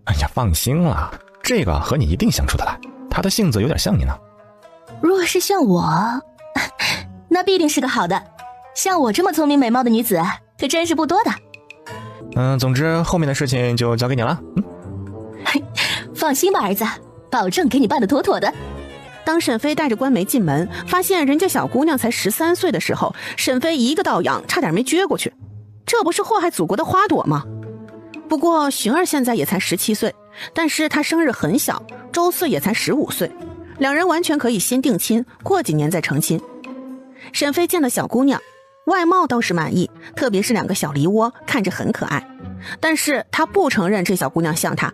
哎呀，放心啦，这个和你一定相处得来，她的性子有点像你呢。若是像我，那必定是个好的。像我这么聪明美貌的女子，可真是不多的。总之后面的事情就交给你了。放心吧，儿子，保证给你办得妥妥的。当沈妃带着官媒进门，发现人家小姑娘才13岁的时候，沈妃一个倒仰，差点没撅过去。这不是祸害祖国的花朵吗？不过寻儿现在也才17岁，但是她生日很小，周岁也才15岁，两人完全可以先定亲，过几年再成亲。沈妃见了小姑娘，外貌倒是满意，特别是2个小梨窝，看着很可爱。但是她不承认这小姑娘像她，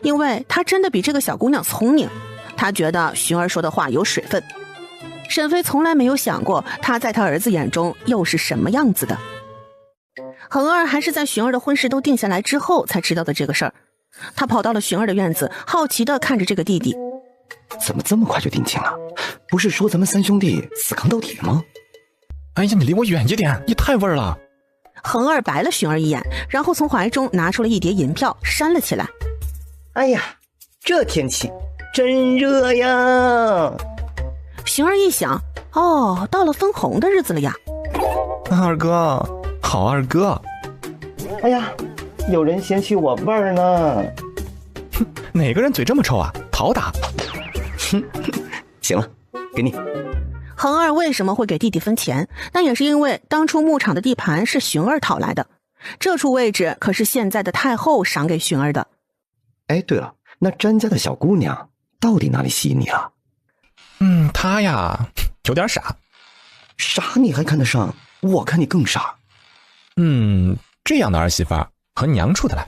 因为她真的比这个小姑娘聪明。她觉得寻儿说的话有水分。沈妃从来没有想过，她在她儿子眼中又是什么样子的。恒儿还是在寻儿的婚事都定下来之后才知道的这个事儿。他跑到了寻儿的院子，好奇地看着这个弟弟。怎么这么快就定亲了？不是说咱们3兄弟死扛到底吗？哎呀，你离我远一点，你太味儿了。恒儿白了寻儿一眼，然后从怀中拿出了一叠银票，扇了起来。哎呀，这天气真热呀！寻儿一想，哦，到了分红的日子了呀。二哥，好二哥。哎呀，有人嫌弃我味儿呢。哼，哪个人嘴这么臭啊？讨打。行了，给你。恒儿为什么会给弟弟分钱？那也是因为当初牧场的地盘是寻儿讨来的，这处位置可是现在的太后赏给寻儿的。哎，对了，那詹家的小姑娘到底哪里吸引你了？她呀，有点傻。傻你还看得上？我看你更傻。这样的儿媳妇和娘处得来。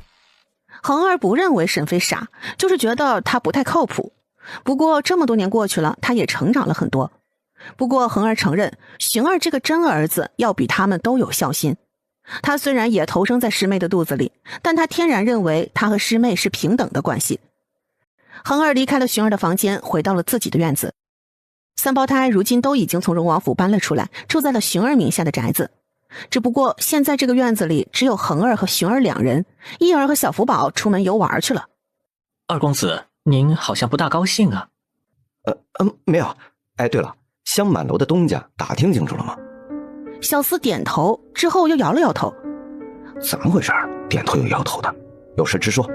恒儿不认为沈妃傻，就是觉得她不太靠谱。不过这么多年过去了，她也成长了很多。不过恒儿承认，寻儿这个真儿子要比他们都有孝心。他虽然也投生在师妹的肚子里，但他天然认为他和师妹是平等的关系。恒儿离开了寻儿的房间，回到了自己的院子。3胞胎如今都已经从荣王府搬了出来，住在了寻儿名下的宅子。只不过现在这个院子里只有恒儿和寻儿2人，一儿和小福宝出门游玩去了。二公子，您好像不大高兴啊。没有。哎，对了，香满楼的东家打听清楚了吗？小厮点头之后又摇了摇头。怎么回事？点头又摇头的，有事直说。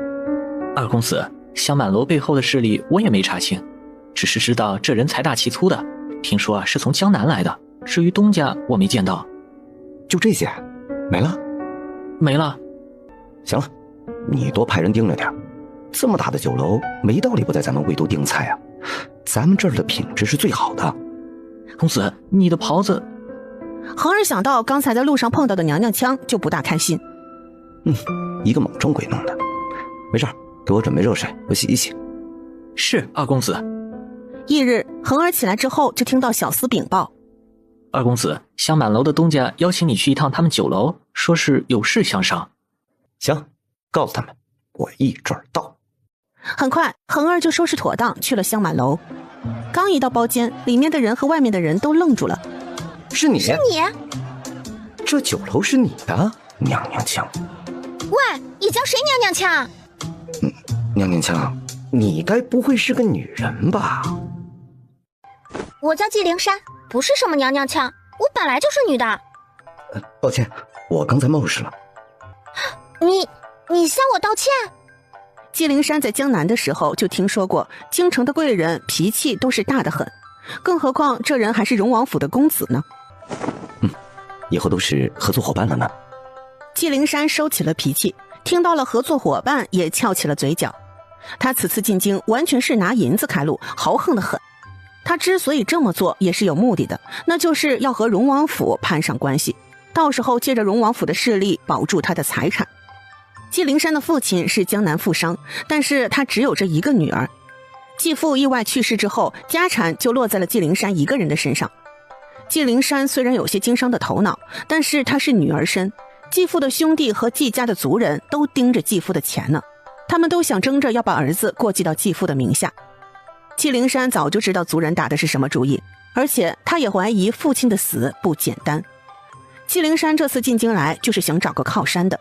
二公子，香满楼背后的势力我也没查清，只是知道这人财大气粗的，听说是从江南来的。至于东家，我没见到。就这些？没了？没了。行了，你多派人盯着点。这么大的酒楼，没道理不在咱们魏都订菜啊！咱们这儿的品质是最好的。公子，你的袍子……恒儿想到刚才在路上碰到的娘娘腔，就不大开心。一个莽撞鬼弄的。没事，给我准备热水，我洗一洗。是，二公子。翌日，恒儿起来之后，就听到小厮禀报：二公子，香满楼的东家邀请你去一趟他们酒楼，说是有事相商。行，告诉他们，我一准儿到。很快，恒儿就收拾妥当去了香满楼。刚一到包间，里面的人和外面的人都愣住了。是你？是你？这酒楼是你的？娘娘腔！喂，你叫谁娘娘腔？娘娘腔，你该不会是个女人吧？我叫纪灵珊，不是什么娘娘腔，我本来就是女的。抱歉，我刚才冒失了。你向我道歉？纪灵珊在江南的时候就听说过，京城的贵人脾气都是大得很，更何况这人还是荣王府的公子呢。以后都是合作伙伴了呢。纪灵珊收起了脾气，听到了合作伙伴也翘起了嘴角。他此次进京完全是拿银子开路，豪横得很。他之所以这么做也是有目的的，那就是要和荣王府攀上关系，到时候借着荣王府的势力保住他的财产。纪灵珊的父亲是江南富商，但是他只有这一个女儿。继父意外去世之后，家产就落在了纪灵珊一个人的身上。纪灵珊虽然有些经商的头脑，但是她是女儿身，继父的兄弟和纪家的族人都盯着继父的钱呢，他们都想争着要把儿子过继到继父的名下。纪灵珊早就知道族人打的是什么主意，而且他也怀疑父亲的死不简单。纪灵珊这次进京来就是想找个靠山的，